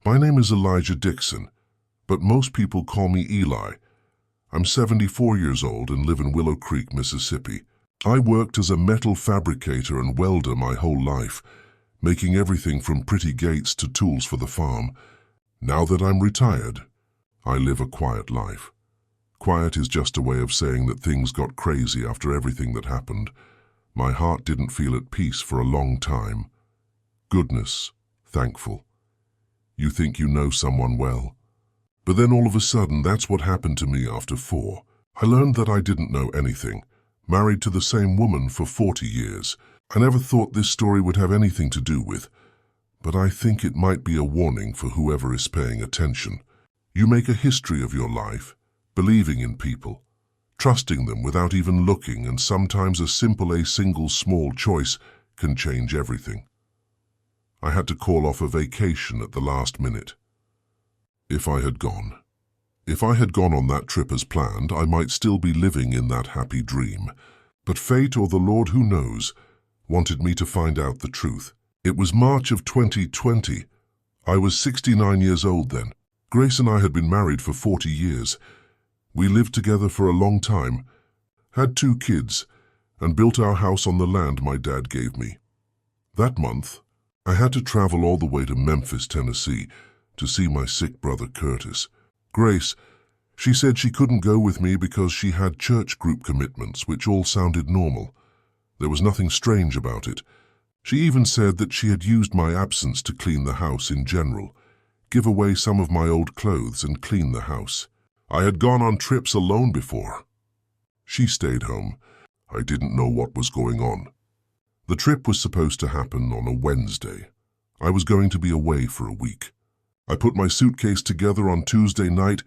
My name is Elijah Dixon, but most people call me Eli. I'm 74 years old and live in Willow Creek, Mississippi. I worked as a metal fabricator and welder my whole life, making everything from pretty gates to tools for the farm. Now that I'm retired, I live a quiet life. Quiet is just a way of saying that things got crazy after everything that happened. My heart didn't feel at peace for a long time. Goodness, thankful. You think you know someone well. But then all of a sudden, that's what happened to me after 4. I learned that I didn't know anything, married to the same woman for 40 years. I never thought this story would have anything to do with, but I think it might be a warning for whoever is paying attention. You make a history of your life, believing in people, trusting them without even looking, and sometimes a single small choice can change everything. I had to call off a vacation at the last minute. If I had gone on that trip as planned, I might still be living in that happy dream. But fate, or the Lord who knows, wanted me to find out the truth. It was March of 2020. I was 69 years old then. Grace and I had been married for 40 years. We lived together for a long time, had 2 kids, and built our house on the land my dad gave me. That month, I had to travel all the way to Memphis, Tennessee, to see my sick brother Curtis. Grace, she said she couldn't go with me because she had church group commitments, which all sounded normal. There was nothing strange about it. She even said that she had used my absence to clean the house in general, give away some of my old clothes and clean the house. I had gone on trips alone before. She stayed home. I didn't know what was going on. The trip was supposed to happen on a Wednesday. I was going to be away for a week. I put my suitcase together on Tuesday night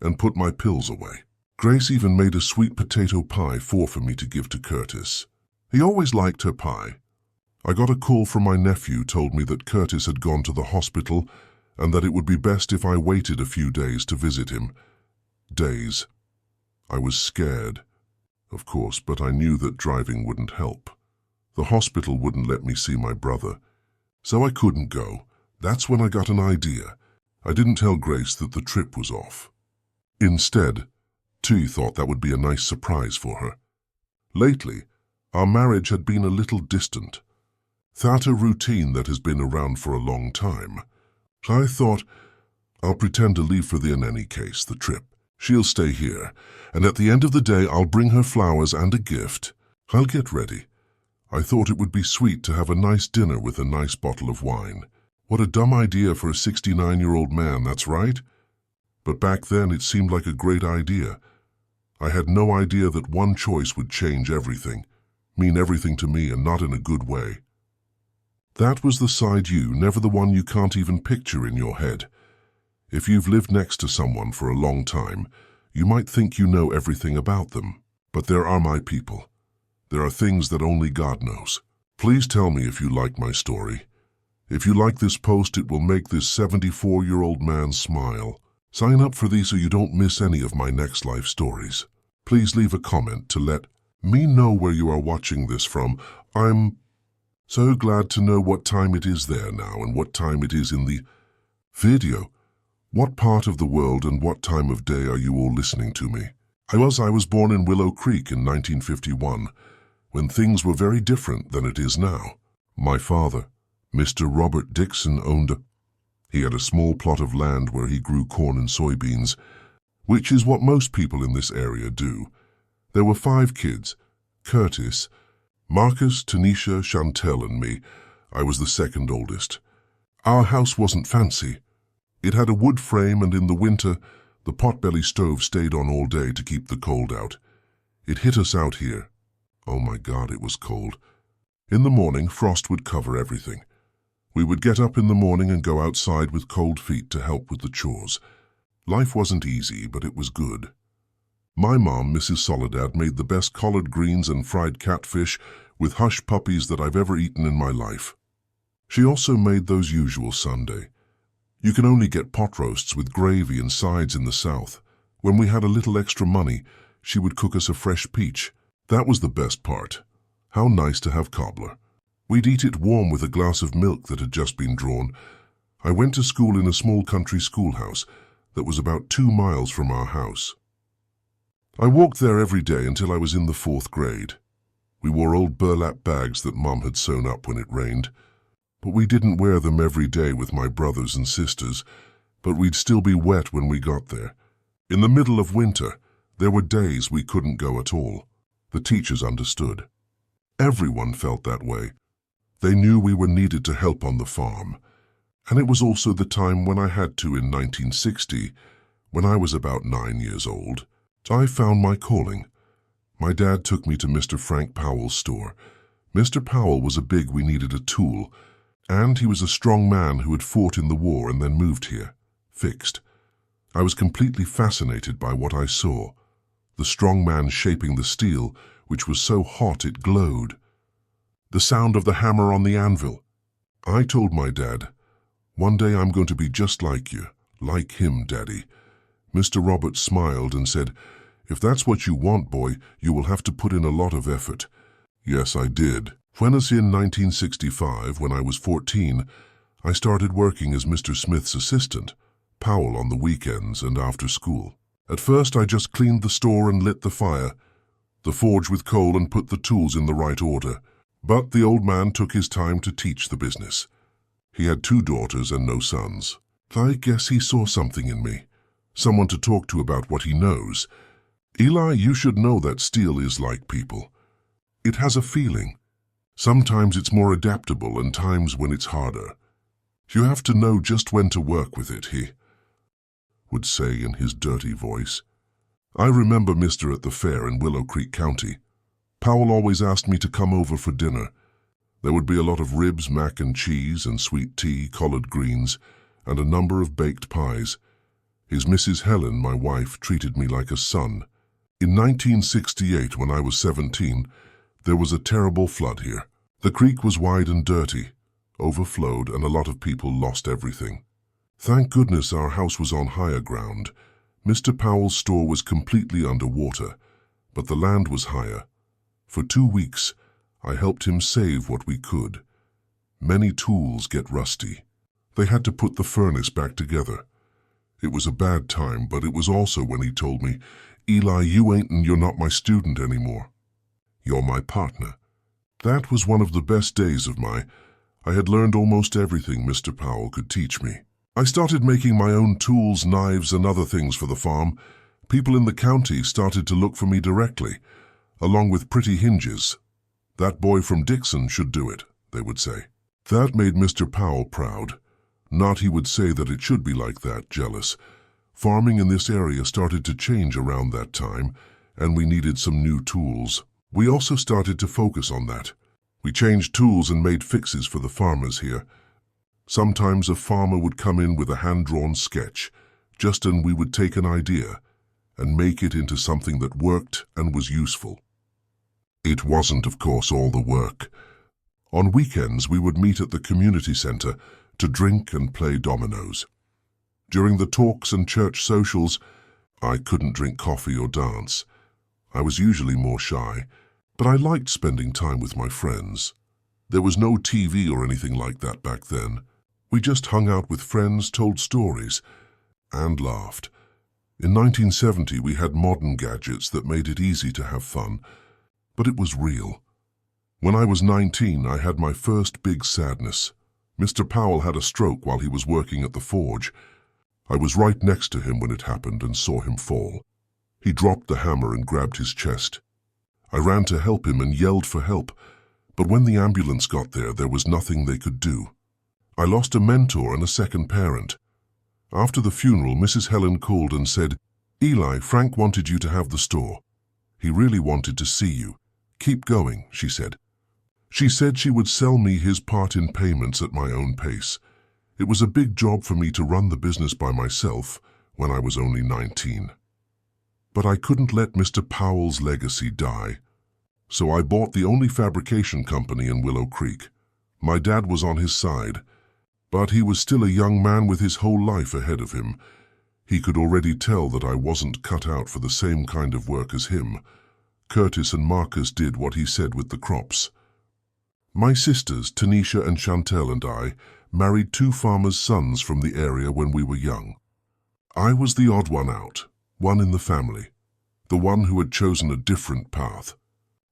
and put my pills away. Grace even made a sweet potato pie for me to give to Curtis. He always liked her pie. I got a call from my nephew, told me that Curtis had gone to the hospital and that it would be best if I waited a few days to visit him. Days. I was scared, of course, but I knew that driving wouldn't help. The hospital wouldn't let me see my brother, so I couldn't go. That's when I got an idea. I didn't tell Grace that the trip was off. Instead, T thought that would be a nice surprise for her. Lately, our marriage had been a little distant. That's a routine that has been around for a long time. So I thought, I'll pretend to leave for in any case, the trip. She'll stay here, and at the end of the day I'll bring her flowers and a gift. I'll get ready. I thought it would be sweet to have a nice dinner with a nice bottle of wine. What a dumb idea for a 69-year-old man, that's right. But back then it seemed like a great idea. I had no idea that one choice would change everything, mean everything to me, and not in a good way. That was the side you, never the one you can't even picture in your head. If you've lived next to someone for a long time, you might think you know everything about them. But there are my people. There are things that only God knows. Please tell me if you like my story. If you like this post, it will make this 74-year-old man smile. Sign up for these so you don't miss any of my next life stories. Please leave a comment to let me know where you are watching this from. I'm so glad to know what time it is there now and what time it is in the video. What part of the world and what time of day are you all listening to me? I was born in Willow Creek in 1951, when things were very different than it is now. My father, Mr. Robert Dixon, he had a small plot of land where he grew corn and soybeans, which is what most people in this area do. There were 5 kids: Curtis, Marcus, Tanisha, Chantel, and me. I was the second oldest. Our house wasn't fancy. It had a wood frame, and in the winter, the potbelly stove stayed on all day to keep the cold out. It hit us out here. Oh my God, it was cold. In the morning, frost would cover everything. We would get up in the morning and go outside with cold feet to help with the chores. Life wasn't easy, but it was good. My mom, Mrs. Soledad, made the best collard greens and fried catfish with hush puppies that I've ever eaten in my life. She also made those usual Sunday. You can only get pot roasts with gravy and sides in the South. When we had a little extra money, she would cook us a fresh peach. That was the best part. How nice to have cobbler. We'd eat it warm with a glass of milk that had just been drawn. I went to school in a small country schoolhouse that was about 2 miles from our house. I walked there every day until I was in the 4th grade. We wore old burlap bags that Mum had sewn up when it rained, but we didn't wear them every day with my brothers and sisters, but we'd still be wet when we got there. In the middle of winter, there were days we couldn't go at all. The teachers understood. Everyone felt that way. They knew we were needed to help on the farm. And it was also the time when I had to in 1960, when I was about 9 years old. I found my calling. My dad took me to Mr. Frank Powell's store. Mr. Powell was a big we needed a tool, and he was a strong man who had fought in the war and then moved here, fixed. I was completely fascinated by what I saw. The strong man shaping the steel, which was so hot it glowed. The sound of the hammer on the anvil. I told my dad, "One day I'm going to be just like you, like him, Daddy." Mr. Roberts smiled and said, "If that's what you want, boy, you will have to put in a lot of effort." Yes, I did. When as in 1965, when I was 14, I started working as Mr. Smith's assistant, Powell on the weekends and after school. At first I just cleaned the store and lit the fire, the forge with coal and put the tools in the right order. But the old man took his time to teach the business. He had 2 daughters and no sons. I guess he saw something in me, someone to talk to about what he knows. "Eli, you should know that steel is like people. It has a feeling. Sometimes it's more adaptable and times when it's harder. You have to know just when to work with it," he would say in his dirty voice. I remember Mr. at the fair in Willow Creek County. Powell always asked me to come over for dinner. There would be a lot of ribs, mac and cheese, and sweet tea, collard greens, and a number of baked pies. His Mrs. Helen, my wife, treated me like a son. In 1968, when I was 17, there was a terrible flood here. The creek was wide and dirty, overflowed, and a lot of people lost everything. Thank goodness our house was on higher ground. Mr. Powell's store was completely underwater, but the land was higher. For 2 weeks, I helped him save what we could. Many tools get rusty. They had to put the furnace back together. It was a bad time, but it was also when he told me, "Eli, you ain't and you're not my student anymore. You're my partner." That was one of the best days of I had learned almost everything Mr. Powell could teach me. I started making my own tools, knives, and other things for the farm. People in the county started to look for me directly, along with pretty hinges. "That boy from Dixon should do it," they would say. That made Mr. Powell proud. Not he would say that it should be like that, jealous. Farming in this area started to change around that time, and we needed some new tools. We also started to focus on that. We changed tools and made fixes for the farmers here. Sometimes a farmer would come in with a hand-drawn sketch, and we would take an idea and make it into something that worked and was useful. It wasn't, of course, all the work. On weekends, we would meet at the community center to drink and play dominoes. During the talks and church socials, I couldn't drink coffee or dance. I was usually more shy, but I liked spending time with my friends. There was no TV or anything like that back then. We just hung out with friends, told stories, and laughed. In 1970, we had modern gadgets that made it easy to have fun, but it was real. When I was 19, I had my first big sadness. Mr. Powell had a stroke while he was working at the forge. I was right next to him when it happened and saw him fall. He dropped the hammer and grabbed his chest. I ran to help him and yelled for help, but when the ambulance got there was nothing they could do. I lost a mentor and a second parent. After the funeral, Mrs. Helen called and said, "Eli, Frank wanted you to have the store. He really wanted to see you. Keep going," she said. She said she would sell me his part in payments at my own pace. It was a big job for me to run the business by myself when I was only 19. But I couldn't let Mr. Powell's legacy die. So I bought the only fabrication company in Willow Creek. My dad was on his side, but he was still a young man with his whole life ahead of him. He could already tell that I wasn't cut out for the same kind of work as him. Curtis and Marcus did what he said with the crops. My sisters, Tanisha and Chantel, and I married two farmers' sons from the area when we were young. I was the odd one out, one in the family, the one who had chosen a different path.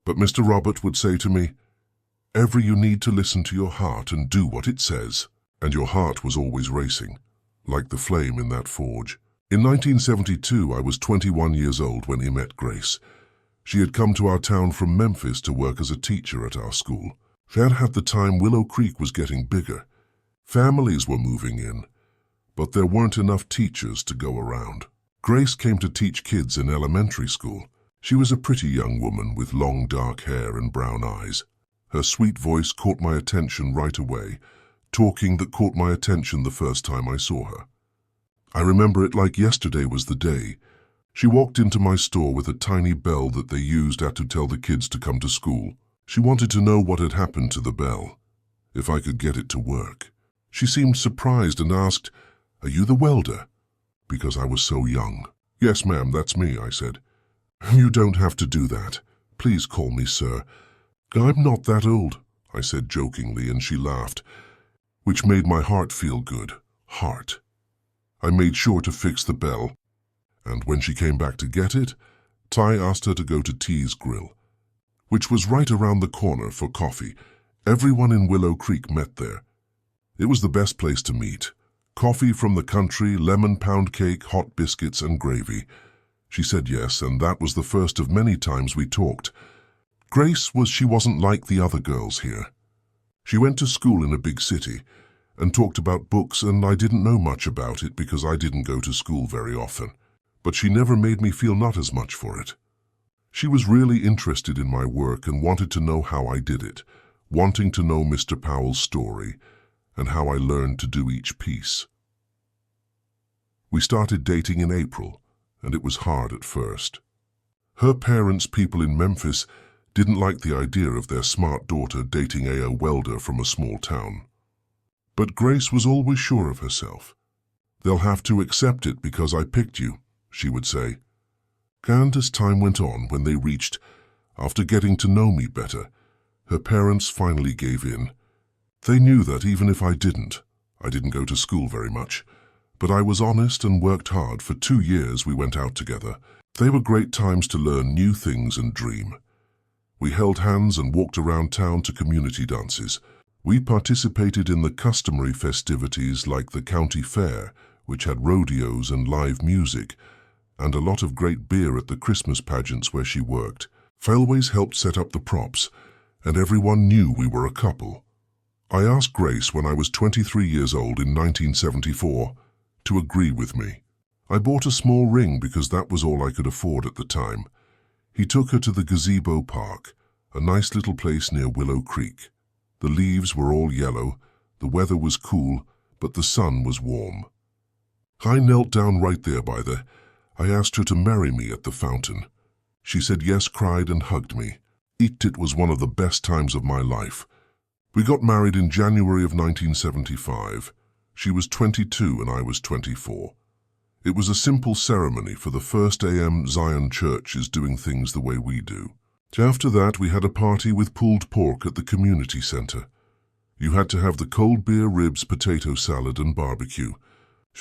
But Mr. Robert would say to me, "Every, you need to listen to your heart and do what it says." And your heart was always racing, like the flame in that forge. In 1972, I was 21 years old when he met Grace. She had come to our town from Memphis to work as a teacher at our school. At the time, Willow Creek was getting bigger. Families were moving in, but there weren't enough teachers to go around. Grace came to teach kids in elementary school. She was a pretty young woman with long dark hair and brown eyes. Her sweet voice caught my attention right away, talking that caught my attention the first time I saw her. I remember it like yesterday was the day. She walked into my store with a tiny bell that they used to tell the kids to come to school. She wanted to know what had happened to the bell, if I could get it to work. She seemed surprised and asked, "Are you the welder?" Because I was so young. "Yes, ma'am, that's me," I said. "You don't have to do that. Please call me sir." "I'm not that old," I said jokingly, and she laughed, which made my heart feel good. Heart. I made sure to fix the bell, and when she came back to get it, Ty asked her to go to T's Grill, which was right around the corner, for coffee. Everyone in Willow Creek met there. It was the best place to meet. Coffee from the country, lemon pound cake, hot biscuits, and gravy. She said yes, and that was the first of many times we talked. Grace wasn't like the other girls here. She went to school in a big city and talked about books, and I didn't know much about it because I didn't go to school very often. But she never made me feel not as much for it. She was really interested in my work and wanted to know how I did it, wanting to know Mr. Powell's story and how I learned to do each piece. We started dating in April, and it was hard at first. Her parents, people in Memphis, didn't like the idea of their smart daughter dating a welder from a small town. But Grace was always sure of herself. "They'll have to accept it because I picked you," she would say. And as time went on, when they reached, after getting to know me better, her parents finally gave in. They knew that even if I didn't go to school very much, but I was honest and worked hard. For 2 years we went out together. They were great times to learn new things and dream. We held hands and walked around town to community dances. We participated in the customary festivities like the county fair, which had rodeos and live music, and a lot of great beer at the Christmas pageants where she worked. I always helped set up the props, and everyone knew we were a couple. I asked Grace when I was 23 years old in 1974 to agree with me. I bought a small ring because that was all I could afford at the time. He took her to the Gazebo Park, a nice little place near Willow Creek. The leaves were all yellow, the weather was cool, but the sun was warm. I knelt down right there by I asked her to marry me at the fountain. She said yes, cried, and hugged me. It was one of the best times of my life. We got married in January of 1975. She was 22 and I was 24. It was a simple ceremony, for the First AM Zion Church is doing things the way we do. After that, we had a party with pulled pork at the community center. You had to have the cold beer, ribs, potato salad, and barbecue.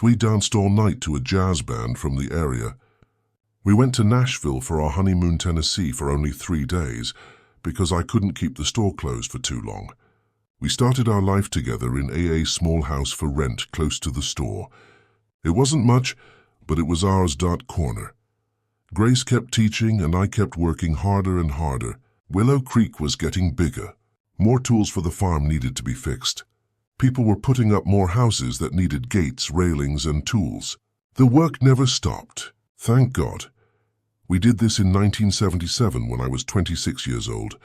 We danced all night to a jazz band from the area. We went to Nashville for our honeymoon, Tennessee, for only 3 days because I couldn't keep the store closed for too long. We started our life together in a small house for rent close to the store. It wasn't much, but it was ours. Corner. Grace kept teaching and I kept working harder and harder. Willow Creek was getting bigger. More tools for the farm needed to be fixed. People were putting up more houses that needed gates, railings, and tools. The work never stopped. Thank God. We did this in 1977 when I was 26 years old.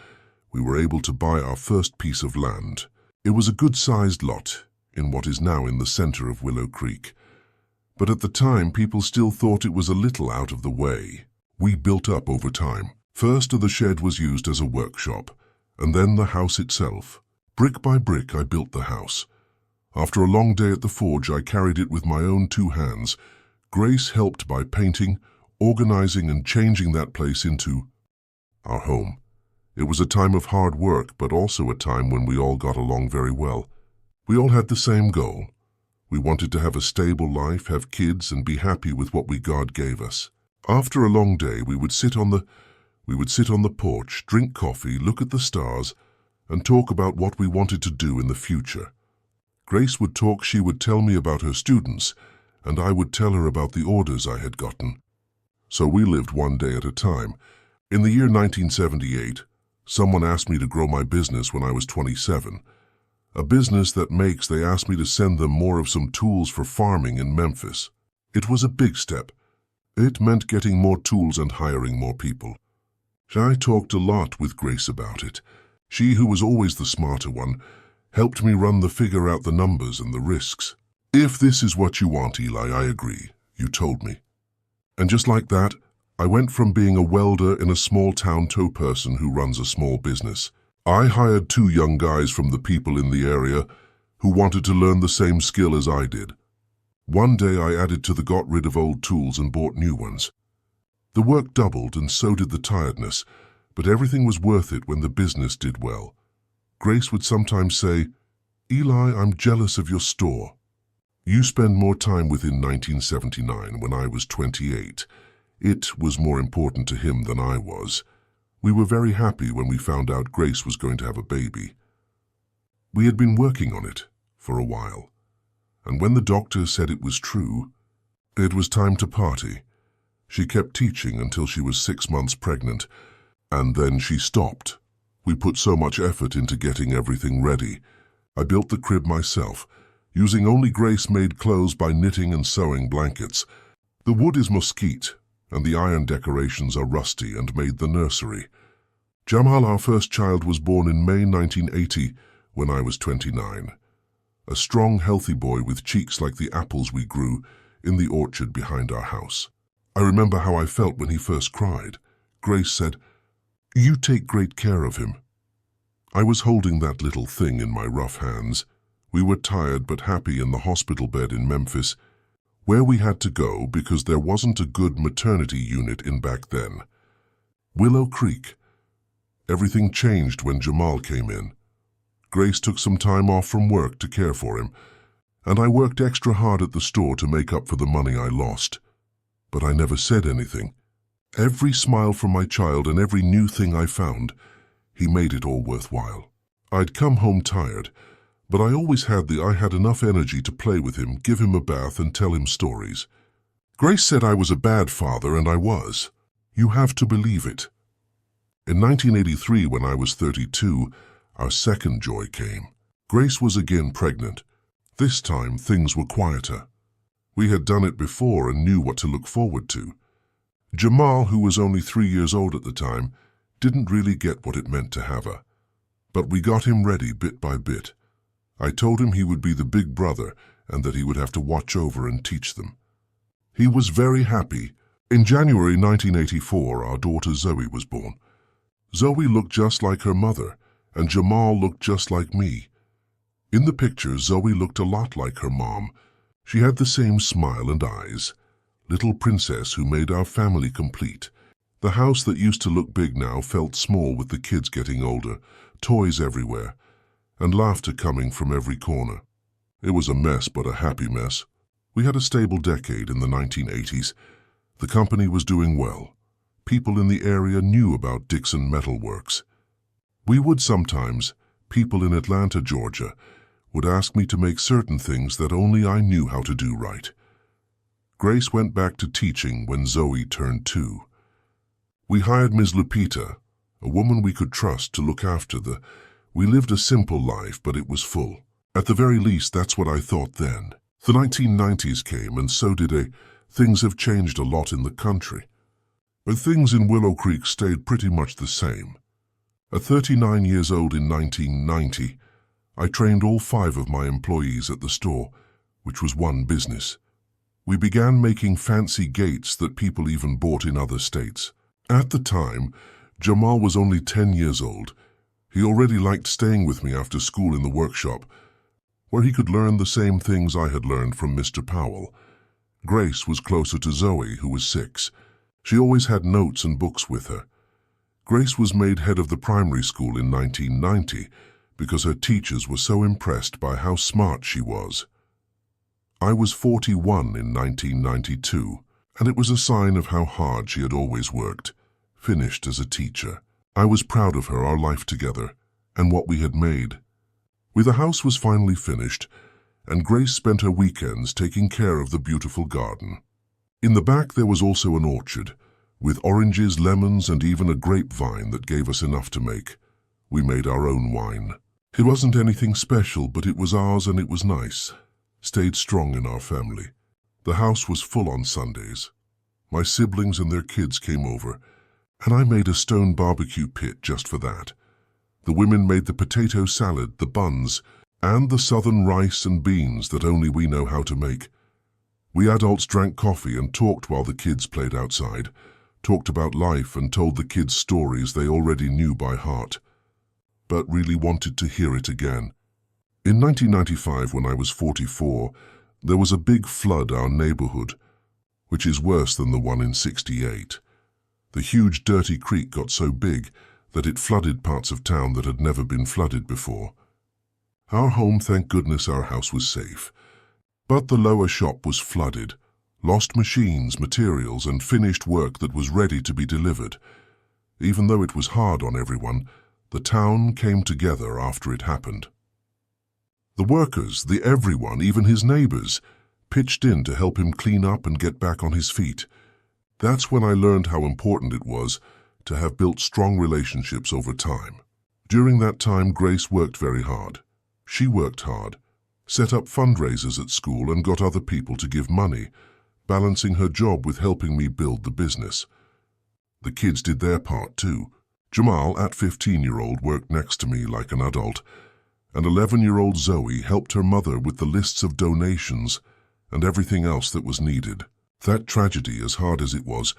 We were able to buy our first piece of land. It was a good-sized lot in what is now in the center of Willow Creek. But at the time, people still thought it was a little out of the way. We built up over time. First, the shed was used as a workshop, and then the house itself. Brick by brick, I built the house. After a long day at the forge, I carried it with my own 2 hands. Grace helped by painting, organizing, and changing that place into our home. It was a time of hard work, but also a time when we all got along very well. We all had the same goal. We wanted to have a stable life, have kids, and be happy with what God gave us. After a long day, we would sit on the porch, drink coffee, look at the stars, and talk about what we wanted to do in the future. Grace would talk, she would tell me about her students, and I would tell her about the orders I had gotten. So we lived one day at a time. In the year 1978, someone asked me to grow my business when I was 27. A business they asked me to send them more of some tools for farming in Memphis. It was a big step. It meant getting more tools and hiring more people. I talked a lot with Grace about it. She, who was always the smarter one, helped me figure out the numbers and the risks. If this is what you want, Eli, I agree, you told me. And just like that, I went from being a welder in a small town to a person who runs a small business. I hired 2 young guys from the people in the area who wanted to learn the same skill as I did. One day I got rid of old tools and bought new ones. The work doubled and so did the tiredness, but everything was worth it when the business did well. Grace would sometimes say, "Eli, I'm jealous of your store. You spend more time within 1979 when I was 28. It was more important to him than I was. We were very happy when we found out Grace was going to have a baby. We had been working on it for a while, and when the doctor said it was true, it was time to party. She kept teaching until she was 6 months pregnant, and then she stopped. We put so much effort into getting everything ready. I built the crib myself, using only Grace-made clothes by knitting and sewing blankets. The wood is mesquite, and the iron decorations are rusty and made the nursery. Jamal, our first child, was born in May 1980 when I was 29. A strong, healthy boy with cheeks like the apples we grew in the orchard behind our house. I remember how I felt when he first cried. Grace said, "You take great care of him." I was holding that little thing in my rough hands. We were tired but happy in the hospital bed in Memphis, where we had to go because there wasn't a good maternity unit in back then. Willow Creek. Everything changed when Jamal came in. Grace took some time off from work to care for him, and I worked extra hard at the store to make up for the money I lost. But I never said anything. Every smile from my child and every new thing I found, he made it all worthwhile. I'd come home tired, but I always had enough energy to play with him, give him a bath, and tell him stories. Grace said I was a bad father, and I was. You have to believe it. In 1983, when I was 32, our second joy came. Grace was again pregnant. This time, things were quieter. We had done it before and knew what to look forward to. Jamal, who was only 3 years old at the time, didn't really get what it meant to have her. But we got him ready bit by bit. I told him he would be the big brother and that he would have to watch over and teach them. He was very happy. In January 1984, our daughter Zoe was born. Zoe looked just like her mother, and Jamal looked just like me. In the picture, Zoe looked a lot like her mom. She had the same smile and eyes. Little princess who made our family complete. The house that used to look big now felt small with the kids getting older, toys everywhere, and laughter coming from every corner. It was a mess, but a happy mess. We had a stable decade in the 1980s. The company was doing well. People in the area knew about Dixon Metal Works. People in Atlanta, Georgia, would ask me to make certain things that only I knew how to do right. Grace went back to teaching when Zoe turned 2. We hired Ms. Lupita, a woman we could trust, to look after We lived a simple life, but it was full. At the very least, that's what I thought then. The 1990s came, and so did Things have changed a lot in the country. But things in Willow Creek stayed pretty much the same. At 39 years old in 1990, I trained all 5 of my employees at the store, which was one business. We began making fancy gates that people even bought in other states. At the time, Jamal was only 10 years old. He already liked staying with me after school in the workshop, where he could learn the same things I had learned from Mr. Powell. Grace was closer to Zoe, who was 6. She always had notes and books with her. Grace was made head of the primary school in 1990 because her teachers were so impressed by how smart she was. I was 41 in 1992, and it was a sign of how hard she had always worked, finished as a teacher. I was proud of her, our life together, and what we had made. The house was finally finished, and Grace spent her weekends taking care of the beautiful garden. In the back there was also an orchard, with oranges, lemons, and even a grapevine that gave us enough to make. We made our own wine. It wasn't anything special, but it was ours and it was nice. Stayed strong in our family. The house was full on Sundays. My siblings and their kids came over, and I made a stone barbecue pit just for that. The women made the potato salad, the buns, and the southern rice and beans that only we know how to make. We adults drank coffee and talked while the kids played outside, talked about life and told the kids stories they already knew by heart, but really wanted to hear it again. In 1995, when I was 44, there was a big flood our neighborhood, which is worse than the one in '68. The huge dirty creek got so big that it flooded parts of town that had never been flooded before. Our home, thank goodness our house was safe, but the lower shop was flooded, lost machines, materials, and finished work that was ready to be delivered. Even though it was hard on everyone, the town came together after it happened. The workers, the everyone, even his neighbors, pitched in to help him clean up and get back on his feet. That's when I learned how important it was to have built strong relationships over time. During that time, Grace worked very hard. She worked hard, set up fundraisers at school and got other people to give money, balancing her job with helping me build the business. The kids did their part too. Jamal, at 15-year-old, worked next to me like an adult, and 11-year-old Zoe helped her mother with the lists of donations and everything else that was needed. That tragedy, as hard as it was,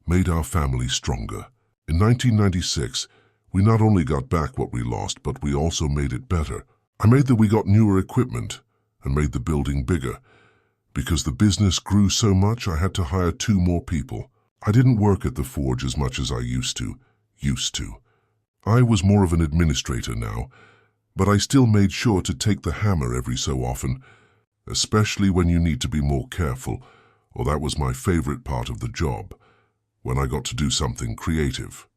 made our family stronger. In 1996, we not only got back what we lost, but we also made it better. We got newer equipment and made the building bigger. Because the business grew so much, I had to hire 2 more people. I didn't work at the forge as much as I used to. I was more of an administrator now, but I still made sure to take the hammer every so often, especially when you need to be more careful, or that was my favorite part of the job, when I got to do something creative.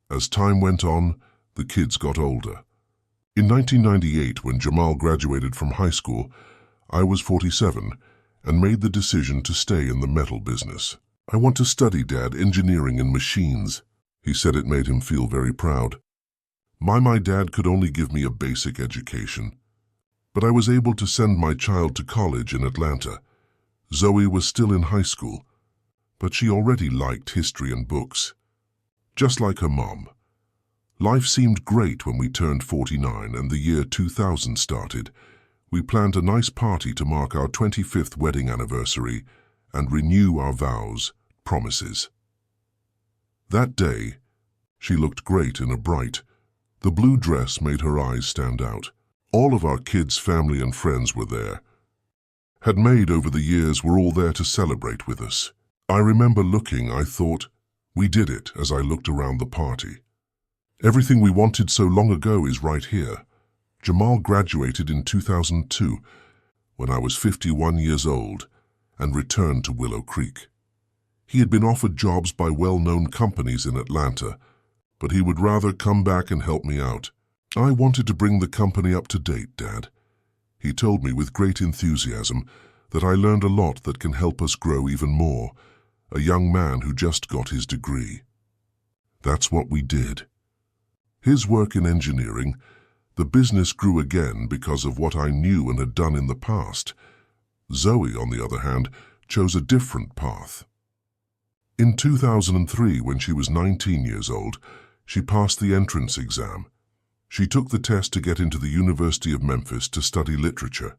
As time went on, the kids got older. In 1998, when Jamal graduated from high school, I was 47 and made the decision to stay in the metal business. I want to study, Dad, engineering and machines. He said it made him feel very proud. My dad could only give me a basic education, but I was able to send my child to college in Atlanta. Zoe was still in high school, but she already liked history and books, just like her mom. Life seemed great when we turned 49 and the year 2000 started. We planned a nice party to mark our 25th wedding anniversary and renew our vows, promises. That day, she looked great in a the blue dress made her eyes stand out. All of our kids' family and friends were there. Had made over the years were all there to celebrate with us. I remember looking, I thought, we did it as I looked around the party. Everything we wanted so long ago is right here. Jamal graduated in 2002, when I was 51 years old, and returned to Willow Creek. He had been offered jobs by well-known companies in Atlanta, but he would rather come back and help me out. I wanted to bring the company up to date, Dad. He told me with great enthusiasm that I learned a lot that can help us grow even more, a young man who just got his degree. That's what we did. His work in engineering, the business grew again because of what I knew and had done in the past. Zoe, on the other hand, chose a different path. In 2003, when she was 19 years old, she passed the entrance exam. She took the test to get into the University of Memphis to study literature.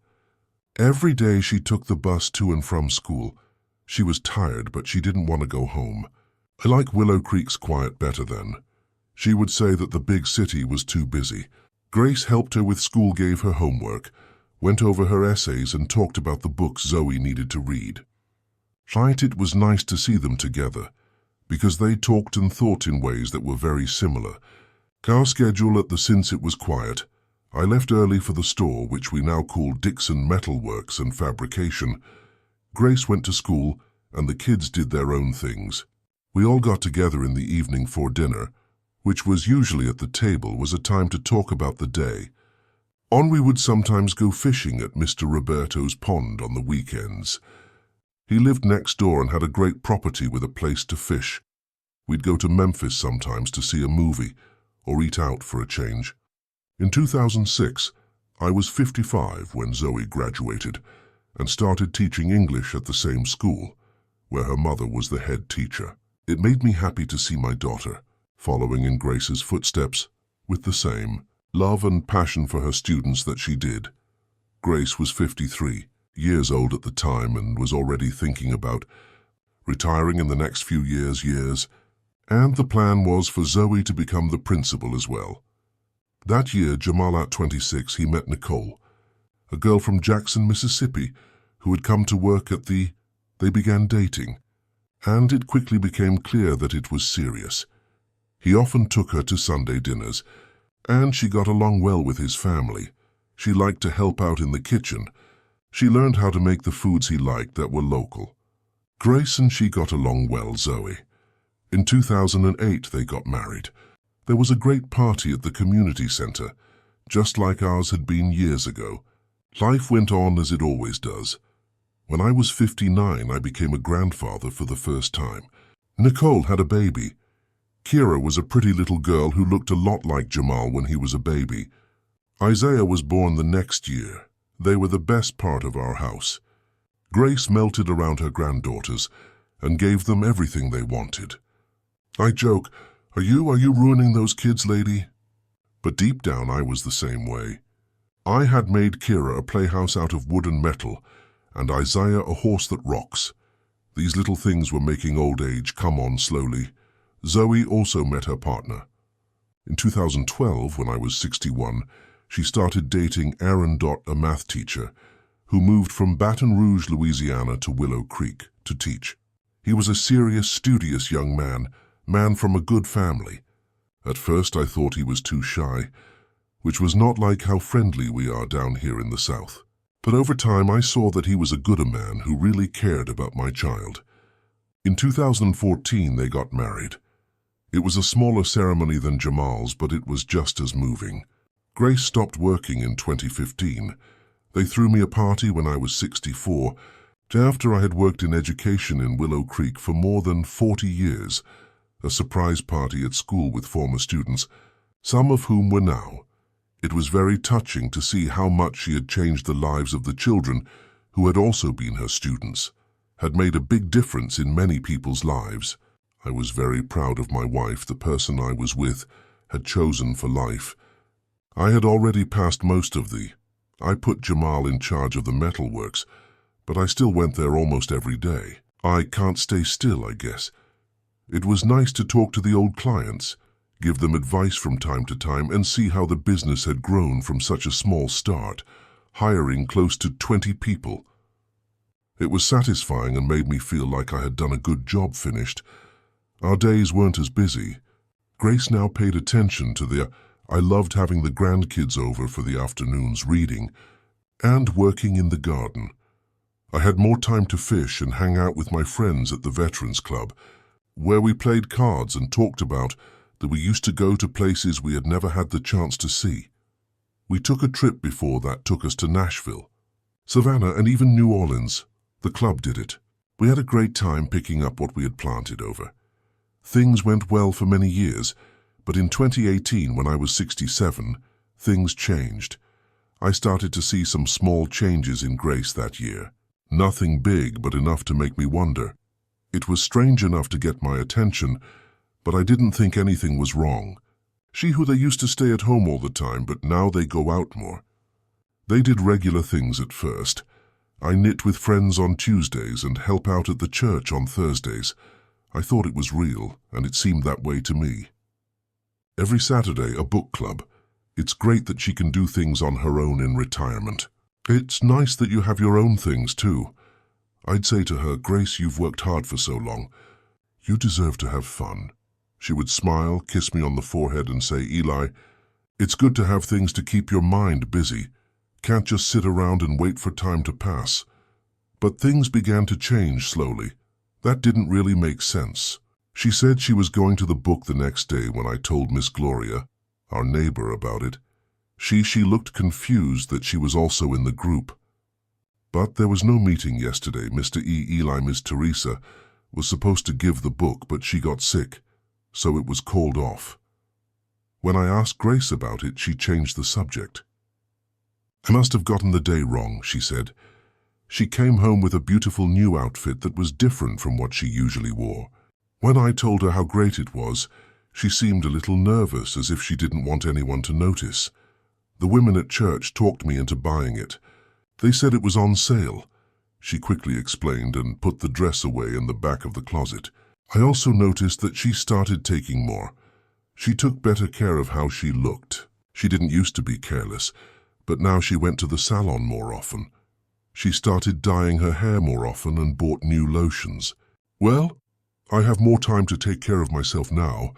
Every day she took the bus to and from school. She was tired, but she didn't want to go home. I like Willow Creek's quiet better then. She would say that the big city was too busy. Grace helped her with school, gave her homework, went over her essays and talked about the books Zoe needed to read. It was nice to see them together, because they talked and thought in ways that were very similar. Our schedule since it was quiet, I left early for the store, which we now call Dixon Metalworks and Fabrication. Grace went to school, and the kids did their own things. We all got together in the evening for dinner, which was usually at the table, was a time to talk about the day. We would sometimes go fishing at Mr. Roberto's pond on the weekends. He lived next door and had a great property with a place to fish. We'd go to Memphis sometimes to see a movie or eat out for a change. In 2006, I was 55 when Zoe graduated and started teaching English at the same school, where her mother was the head teacher. It made me happy to see my daughter following in Grace's footsteps with the same love and passion for her students that she did. Grace was 53 years old at the time and was already thinking about retiring in the next few years, and the plan was for Zoe to become the principal as well. That year, Jamal at 26, he met Nicole, a girl from Jackson, Mississippi, who had come to work at They began dating, and it quickly became clear that it was serious. He often took her to Sunday dinners, and she got along well with his family. She liked to help out in the kitchen. She learned how to make the foods he liked that were local. Grace and she got along well, Zoe. In 2008, they got married. There was a great party at the community center, just like ours had been years ago. Life went on as it always does. When I was 59, I became a grandfather for the first time. Nicole had a baby. Kira was a pretty little girl who looked a lot like Jamal when he was a baby. Isaiah was born the next year. They were the best part of our house. Grace melted around her granddaughters and gave them everything they wanted. I joke, Are you ruining those kids, lady? But deep down, I was the same way. I had made Kira a playhouse out of wood and metal, and Isaiah a horse that rocks. These little things were making old age come on slowly. Zoe also met her partner. In 2012, when I was 61, she started dating Aaron, a math teacher, who moved from Baton Rouge, Louisiana to Willow Creek to teach. He was a serious, studious young man from a good family. At first I thought he was too shy, which was not like how friendly we are down here in the South. But over time I saw that he was a good man who really cared about my child. In 2014 they got married. It was a smaller ceremony than Jamal's, but it was just as moving. Grace stopped working in 2015. They threw me a party when I was 64, after I had worked in education in Willow Creek for more than 40 years. A surprise party at school with former students, some of whom were now. It was very touching to see how much she had changed the lives of the children who had also been her students, had made a big difference in many people's lives. I was very proud of my wife, the person I was with, had chosen for life. I had already passed most of I put Jamal in charge of the metalworks, but I still went there almost every day. I can't stay still, I guess. It was nice to talk to the old clients, give them advice from time to time, and see how the business had grown from such a small start, hiring close to 20 people. It was satisfying and made me feel like I had done a good job finished. Our days weren't as busy. Grace now paid attention to I loved having the grandkids over for the afternoons reading and working in the garden. I had more time to fish and hang out with my friends at the Veterans Club, where we played cards and talked about that we used to go to places we had never had the chance to see. We took a trip before that took us to Nashville, Savannah, and even New Orleans. The club did it. We had a great time picking up what we had planted over. Things went well for many years, but in 2018, when I was 67, things changed. I started to see some small changes in Grace that year. Nothing big, but enough to make me wonder. It was strange enough to get my attention, but I didn't think anything was wrong. They used to stay at home all the time, but now they go out more. They did regular things at first. I knit with friends on Tuesdays and help out at the church on Thursdays. I thought it was real, and it seemed that way to me. Every Saturday, a book club. It's great that she can do things on her own in retirement. It's nice that you have your own things, too. I'd say to her, Grace, you've worked hard for so long. You deserve to have fun. She would smile, kiss me on the forehead and say, Eli, It's good to have things to keep your mind busy. Can't just sit around and wait for time to pass. But things began to change slowly. That didn't really make sense. She said she was going to the book the next day when I told Miss Gloria, our neighbor, about it. She looked confused that she was also in the group. But there was no meeting yesterday. Mr. Eli, Miss Teresa, was supposed to give the book, but she got sick, so it was called off. When I asked Grace about it, she changed the subject. I must have gotten the day wrong, she said. She came home with a beautiful new outfit that was different from what she usually wore. When I told her how great it was, she seemed a little nervous, as if she didn't want anyone to notice. The women at church talked me into buying it. They said it was on sale. She quickly explained and put the dress away in the back of the closet. I also noticed that she started taking more. She took better care of how she looked. She didn't used to be careless, but now she went to the salon more often. She started dyeing her hair more often and bought new lotions. "Well, I have more time to take care of myself now,"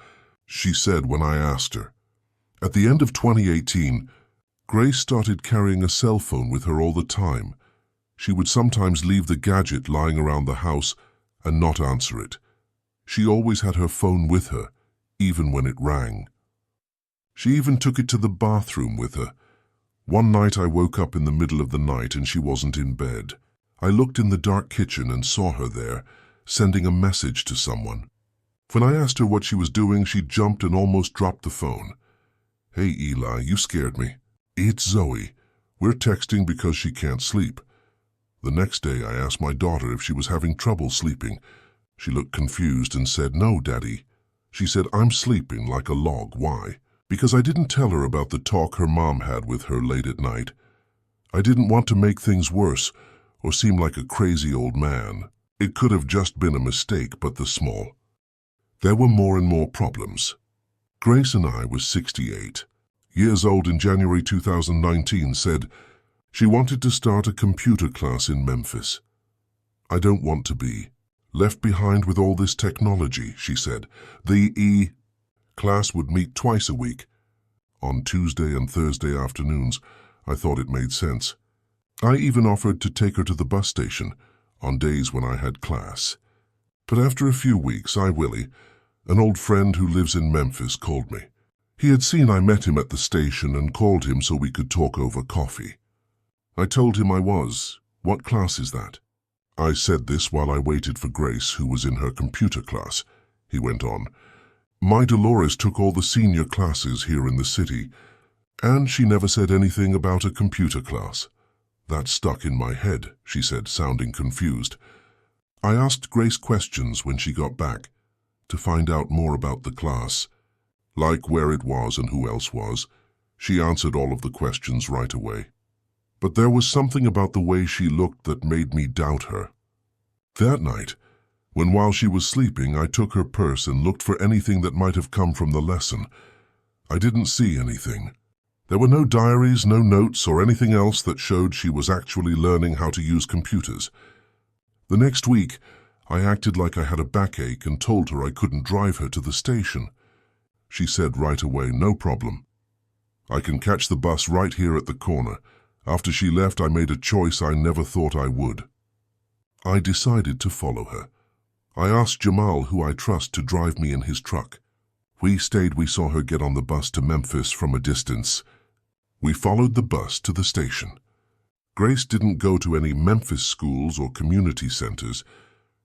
she said when I asked her. At the end of 2018, Grace started carrying a cell phone with her all the time. She would sometimes leave the gadget lying around the house and not answer it. She always had her phone with her, even when it rang. She even took it to the bathroom with her. One night I woke up in the middle of the night and she wasn't in bed. I looked in the dark kitchen and saw her there, sending a message to someone. When I asked her what she was doing, she jumped and almost dropped the phone. "Hey Eli, you scared me. It's Zoe. We're texting because she can't sleep." The next day I asked my daughter if she was having trouble sleeping. She looked confused and said, "No, Daddy." She said, "I'm sleeping like a log." Why? Because I didn't tell her about the talk her mom had with her late at night. I didn't want to make things worse or seem like a crazy old man. It could have just been a mistake, but the small. There were more and more problems. Grace and I was 68 years old in January 2019, said she wanted to start a computer class in Memphis. "I don't want to be left behind with all this technology," she said. The class would meet twice a week, on Tuesday and Thursday afternoons. I thought it made sense. I even offered to take her to the bus station on days when I had class. But after a few weeks, Willie, an old friend who lives in Memphis, called me. He had seen I met him at the station and called him so we could talk over coffee. I told him I was. "What class is that?" I said this while I waited for Grace, who was in her computer class. He went on, "My Dolores took all the senior classes here in the city, and she never said anything about a computer class." "That stuck in my head," she said, sounding confused. I asked Grace questions when she got back to find out more about the class, like where it was and who else was. She answered all of the questions right away. But there was something about the way she looked that made me doubt her. That night, while she was sleeping, I took her purse and looked for anything that might have come from the lesson. I didn't see anything. There were no diaries, no notes, or anything else that showed she was actually learning how to use computers. The next week, I acted like I had a backache and told her I couldn't drive her to the station. She said right away, "No problem. I can catch the bus right here at the corner." After she left, I made a choice I never thought I would. I decided to follow her. I asked Jamal, who I trust, to drive me in his truck. We saw her get on the bus to Memphis from a distance. We followed the bus to the station. Grace didn't go to any Memphis schools or community centers.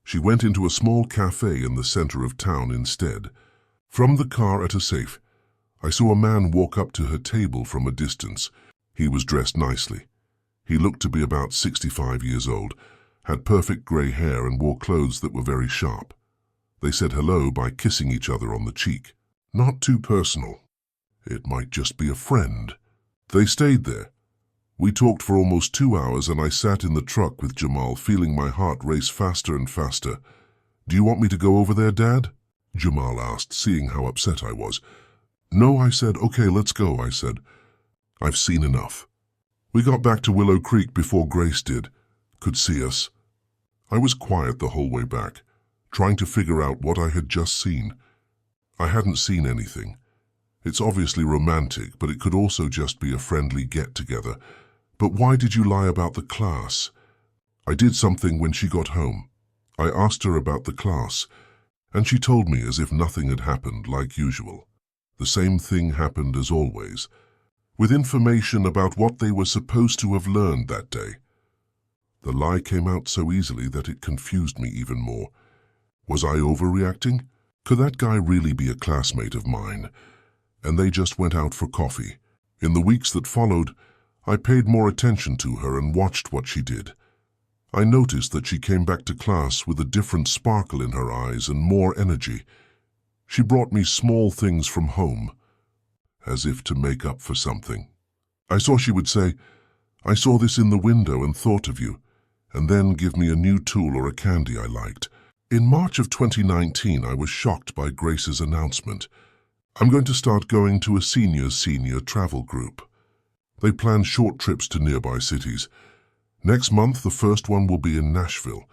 She went into a small cafe in the center of town instead. From the car at a safe, I saw a man walk up to her table from a distance. He was dressed nicely. He looked to be about 65 years old, had perfect gray hair and wore clothes that were very sharp. They said hello by kissing each other on the cheek. Not too personal. It might just be a friend. They stayed there. We talked for almost 2 hours and I sat in the truck with Jamal, feeling my heart race faster and faster. "Do you want me to go over there, Dad?" Jamal asked, seeing how upset I was. "No," I said. "Okay, let's go," I said. "I've seen enough." We got back to Willow Creek before Grace could see us. I was quiet the whole way back, trying to figure out what I had just seen. I hadn't seen anything. It's obviously romantic, but it could also just be a friendly get-together. But why did you lie about the class? I did something when she got home. I asked her about the class, and she told me as if nothing had happened, like usual. The same thing happened as always, with information about what they were supposed to have learned that day. The lie came out so easily that it confused me even more. Was I overreacting? Could that guy really be a classmate of mine? And they just went out for coffee. In the weeks that followed, I paid more attention to her and watched what she did. I noticed that she came back to class with a different sparkle in her eyes and more energy. She brought me small things from home, as if to make up for something. I saw she would say, "I saw this in the window and thought of you," and then give me a new tool or a candy I liked. In March of 2019, I was shocked by Grace's announcement. I'm going to start going to a senior travel group. They plan short trips to nearby cities. Next month, the first one will be in Nashville.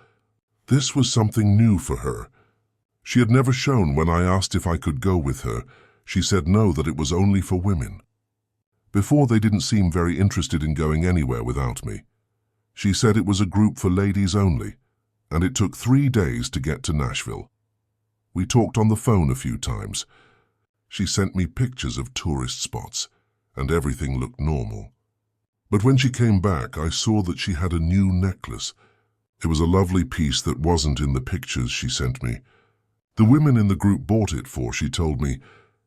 This was something new for her. She had never shown when I asked if I could go with her. She said no, that it was only for women. Before, they didn't seem very interested in going anywhere without me. She said it was a group for ladies only, and it took 3 days to get to Nashville. We talked on the phone a few times. She sent me pictures of tourist spots, and everything looked normal. But when she came back, I saw that she had a new necklace. It was a lovely piece that wasn't in the pictures she sent me. The women in the group bought it for, she told me,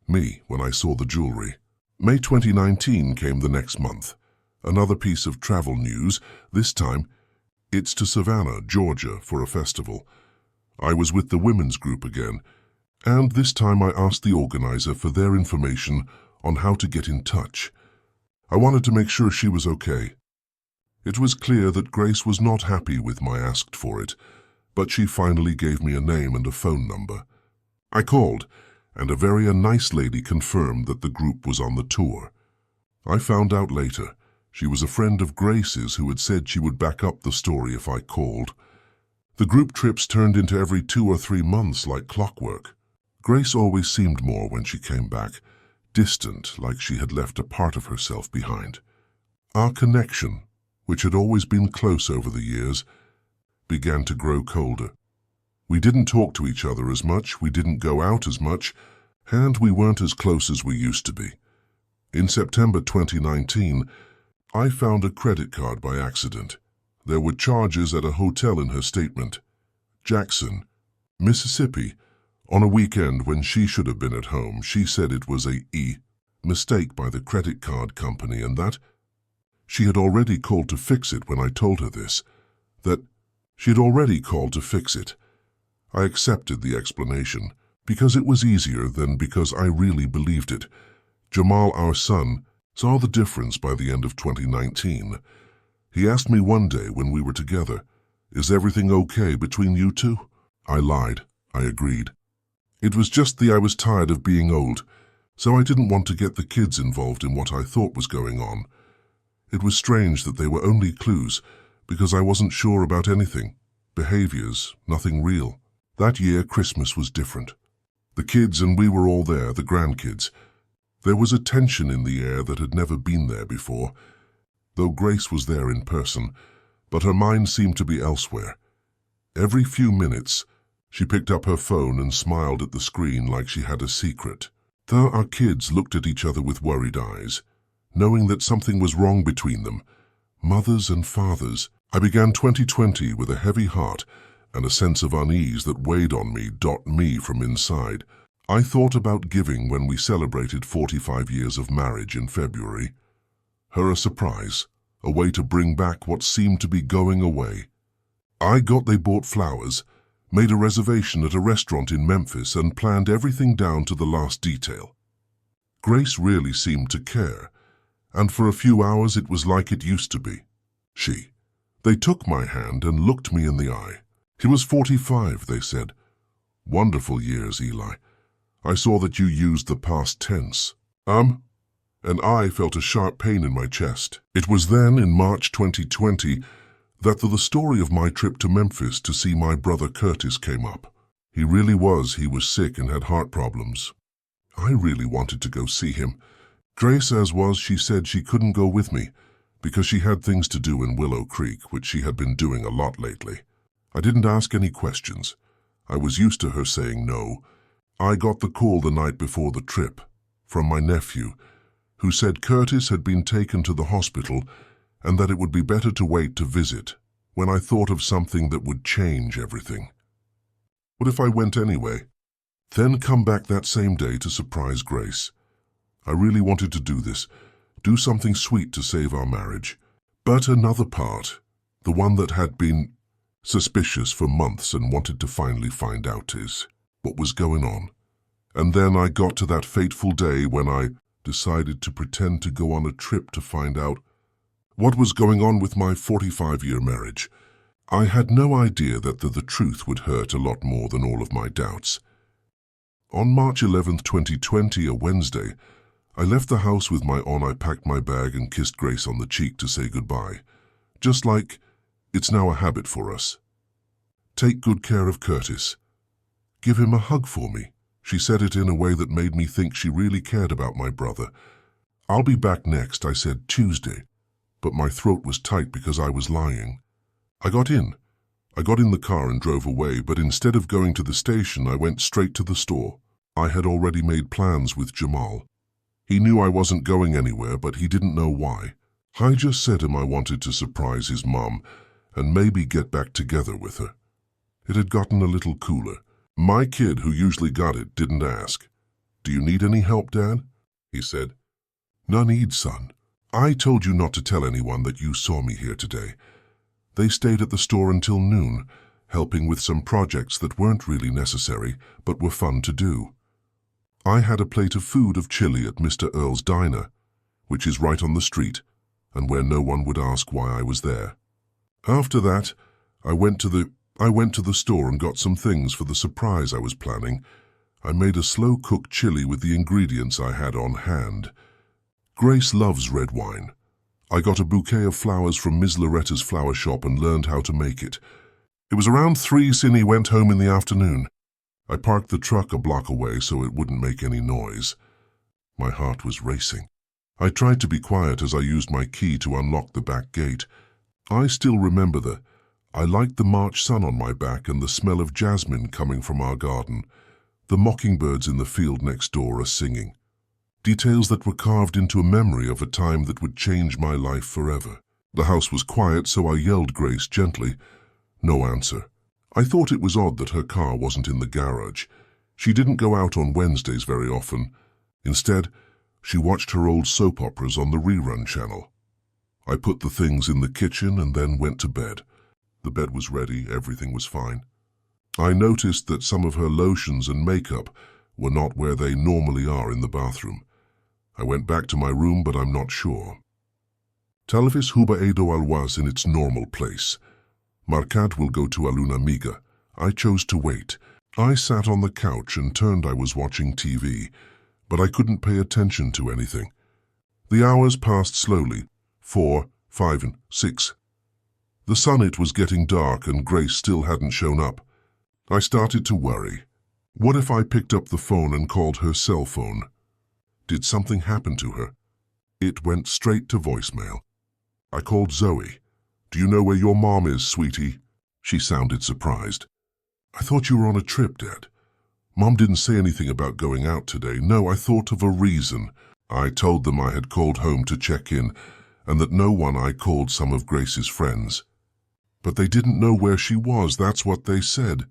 when I saw the jewelry. May 2019 came the next month. Another piece of travel news. This time, it's to Savannah, Georgia, for a festival. I was with the women's group again, and this time I asked the organizer for their information on how to get in touch. I wanted to make sure she was okay. It was clear that Grace was not happy with my ask for it, but she finally gave me a name and a phone number. I called, and a very nice lady confirmed that the group was on the tour. I found out later she was a friend of Grace's who had said she would back up the story if I called. The group trips turned into every 2 or 3 months like clockwork. Grace always seemed more when she came back, distant, like she had left a part of herself behind. Our connection, which had always been close over the years, began to grow colder. We didn't talk to each other as much, we didn't go out as much, and we weren't as close as we used to be. In September 2019, I found a credit card by accident. There were charges at a hotel in her statement. Jackson, Mississippi. On a weekend when she should have been at home, she said it was a mistake by the credit card company and that she had already called to fix it when I told her this, that she had already called to fix it. I accepted the explanation because it was easier than because I really believed it. Jamal, our son, saw the difference by the end of 2019. He asked me one day when we were together, "Is everything okay between you two?" I lied. I agreed. It was just I was tired of being old, so I didn't want to get the kids involved in what I thought was going on. It was strange that they were only clues, because I wasn't sure about anything. Behaviors, nothing real. That year, Christmas was different. The kids and we were all there, the grandkids. There was a tension in the air that had never been there before, though Grace was there in person, but her mind seemed to be elsewhere. Every few minutes, she picked up her phone and smiled at the screen like she had a secret. Though our kids looked at each other with worried eyes, knowing that something was wrong between them, mothers and fathers, I began 2020 with a heavy heart and a sense of unease that weighed on me from inside. I thought about giving when we celebrated 45 years of marriage in February. Her a surprise, a way to bring back what seemed to be going away. They bought flowers, made a reservation at a restaurant in Memphis, and planned everything down to the last detail. Grace really seemed to care, and for a few hours it was like it used to be. They took my hand and looked me in the eye. He was 45, they said. Wonderful years, Eli. I saw that you used the past tense. And I felt a sharp pain in my chest. It was then, in March 2020, that the story of my trip to Memphis to see my brother Curtis came up. He was sick and had heart problems. I really wanted to go see him. Grace, as was, she said she couldn't go with me because she had things to do in Willow Creek, which she had been doing a lot lately. I didn't ask any questions. I was used to her saying no. I got the call the night before the trip from my nephew, who said Curtis had been taken to the hospital and that it would be better to wait to visit, when I thought of something that would change everything. What if I went anyway? Then come back that same day to surprise Grace. I really wanted to do this, do something sweet to save our marriage. But another part, the one that had been suspicious for months and wanted to finally find out, is what was going on. And then I got to that fateful day when I decided to pretend to go on a trip to find out what was going on with my 45-year marriage. I had no idea that the truth would hurt a lot more than all of my doubts. On March 11th, 2020, a Wednesday, I left the house with my aunt. I packed my bag and kissed Grace on the cheek to say goodbye, just like it's now a habit for us. Take good care of Curtis. Give him a hug for me. She said it in a way that made me think she really cared about my brother. I'll be back next, I said Tuesday, but my throat was tight because I was lying. I got in the car and drove away, but instead of going to the station, I went straight to the store. I had already made plans with Jamal. He knew I wasn't going anywhere, but he didn't know why. I just said him I wanted to surprise his mom and maybe get back together with her. It had gotten a little cooler. My kid, who usually got it, didn't ask. "Do you need any help, Dad?" he said. "No need, son. I told you not to tell anyone that you saw me here today." They stayed at the store until noon, helping with some projects that weren't really necessary, but were fun to do. I had a plate of food of chili at Mr. Earl's Diner, which is right on the street, and where no one would ask why I was there. After that, I went to the store and got some things for the surprise I was planning. I made a slow-cooked chili with the ingredients I had on hand. Grace loves red wine. I got a bouquet of flowers from Ms. Loretta's flower shop and learned how to make it. It was around 3 Cindy went home in the afternoon. I parked the truck a block away so it wouldn't make any noise. My heart was racing. I tried to be quiet as I used my key to unlock the back gate. I still remember I liked the March sun on my back and the smell of jasmine coming from our garden. The mockingbirds in the field next door are singing. Details that were carved into a memory of a time that would change my life forever. The house was quiet, so I yelled Grace gently. No answer. I thought it was odd that her car wasn't in the garage. She didn't go out on Wednesdays very often. Instead, she watched her old soap operas on the rerun channel. I put the things in the kitchen and then went to bed. The bed was ready, everything was fine. I noticed that some of her lotions and makeup were not where they normally are in the bathroom. I went back to my room, but I'm not sure. Talvis huba edo alwas in its normal place. Marcat will go to Aluna Amiga. I chose to wait. I sat on the couch and I was watching TV, but I couldn't pay attention to anything. The hours passed slowly. 4, 5, and 6. The sun, it was getting dark and Grace still hadn't shown up. I started to worry. What if I picked up the phone and called her cell phone? Did something happen to her? It went straight to voicemail. I called Zoe. "Do you know where your mom is, sweetie?" She sounded surprised. "I thought you were on a trip, Dad. Mom didn't say anything about going out today." "No, I thought of a reason." I told them I had called home to check in and that no one I called some of Grace's friends. But they didn't know where she was, that's what they said.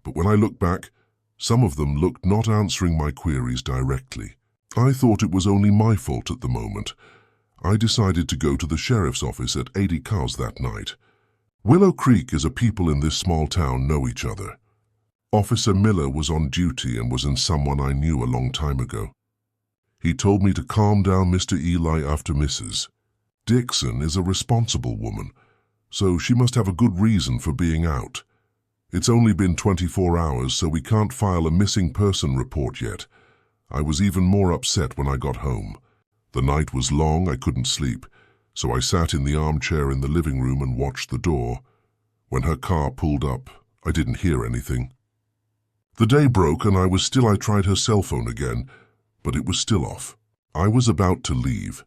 But when I look back, some of them looked not answering my queries directly. I thought it was only my fault at the moment. I decided to go to the sheriff's office at 80 Cows that night. Willow Creek is a people in this small town know each other. Officer Miller was on duty and was in someone I knew a long time ago. He told me to calm down Mr. Eli after Mrs. Dixon is a responsible woman, so she must have a good reason for being out. It's only been 24 hours, so we can't file a missing person report yet. I was even more upset when I got home. The night was long, I couldn't sleep, so I sat in the armchair in the living room and watched the door. When her car pulled up, I didn't hear anything. The day broke and I tried her cell phone again, but it was still off. I was about to leave.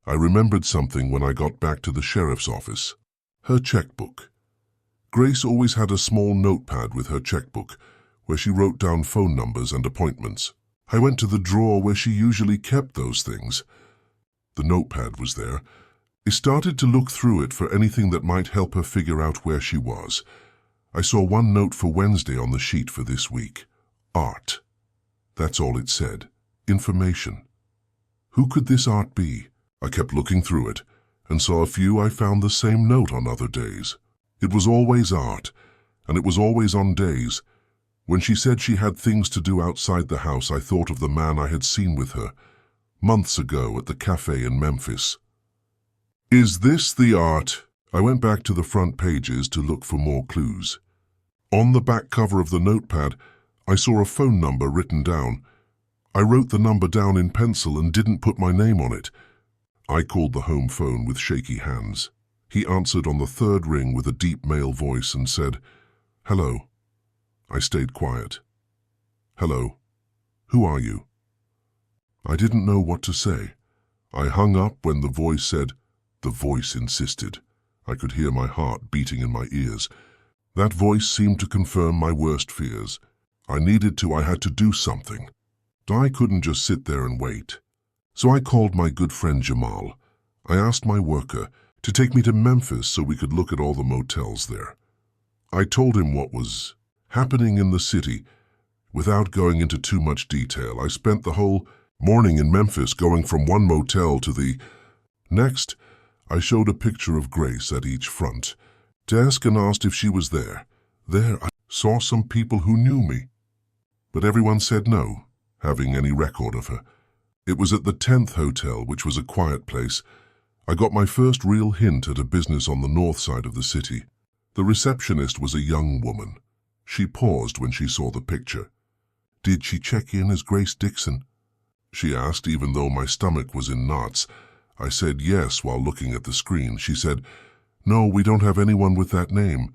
I remembered something when I got back to the sheriff's office. Her checkbook. Grace always had a small notepad with her checkbook, where she wrote down phone numbers and appointments. I went to the drawer where she usually kept those things. The notepad was there. I started to look through it for anything that might help her figure out where she was. I saw one note for Wednesday on the sheet for this week. Art. That's all it said. Information. Who could this art be? I kept looking through it, and saw a few I found the same note on other days. It was always art, and it was always on days. When she said she had things to do outside the house, I thought of the man I had seen with her months ago at the cafe in Memphis. Is this the art? I went back to the front pages to look for more clues. On the back cover of the notepad, I saw a phone number written down. I wrote the number down in pencil and didn't put my name on it. I called the home phone with shaky hands. He answered on the third ring with a deep male voice and said, "Hello." I stayed quiet. "Hello. Who are you?" I didn't know what to say. I hung up when the voice said, the voice insisted. I could hear my heart beating in my ears. That voice seemed to confirm my worst fears. I had to do something. I couldn't just sit there and wait. So I called my good friend Jamal. I asked my worker to take me to Memphis so we could look at all the motels there. I told him what was happening in the city. Without going into too much detail, I spent the whole morning in Memphis going from one motel to the next. I showed a picture of Grace at each front desk and asked if she was there. There I saw some people who knew me, but everyone said no, having any record of her. It was at the 10th Hotel, which was a quiet place. I got my first real hint at a business on the north side of the city. The receptionist was a young woman. She paused when she saw the picture. "Did she check in as Grace Dixon?" she asked, even though my stomach was in knots. I said yes while looking at the screen. She said, "No, we don't have anyone with that name."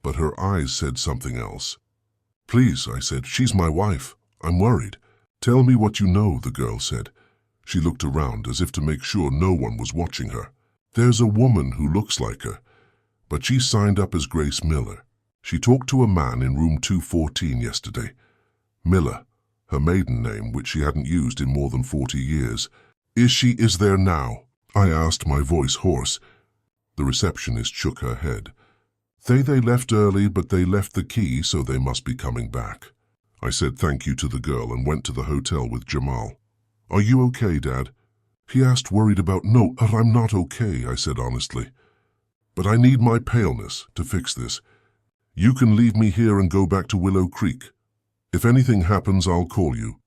But her eyes said something else. "Please," I said, "she's my wife. I'm worried." "Tell me what you know," the girl said. She looked around as if to make sure no one was watching her. "There's a woman who looks like her, but she signed up as Grace Miller. She talked to a man in room 214 yesterday. Miller, her maiden name, which she hadn't used in more than 40 years. Is there now?" I asked, my voice hoarse. The receptionist shook her head. They left early, but they left the key, so they must be coming back." I said thank you to the girl and went to the hotel with Jamal. "Are you okay, Dad?" he asked, worried about. "No, I'm not okay," I said honestly. "But I need my paleness to fix this. You can leave me here and go back to Willow Creek. If anything happens, I'll call you."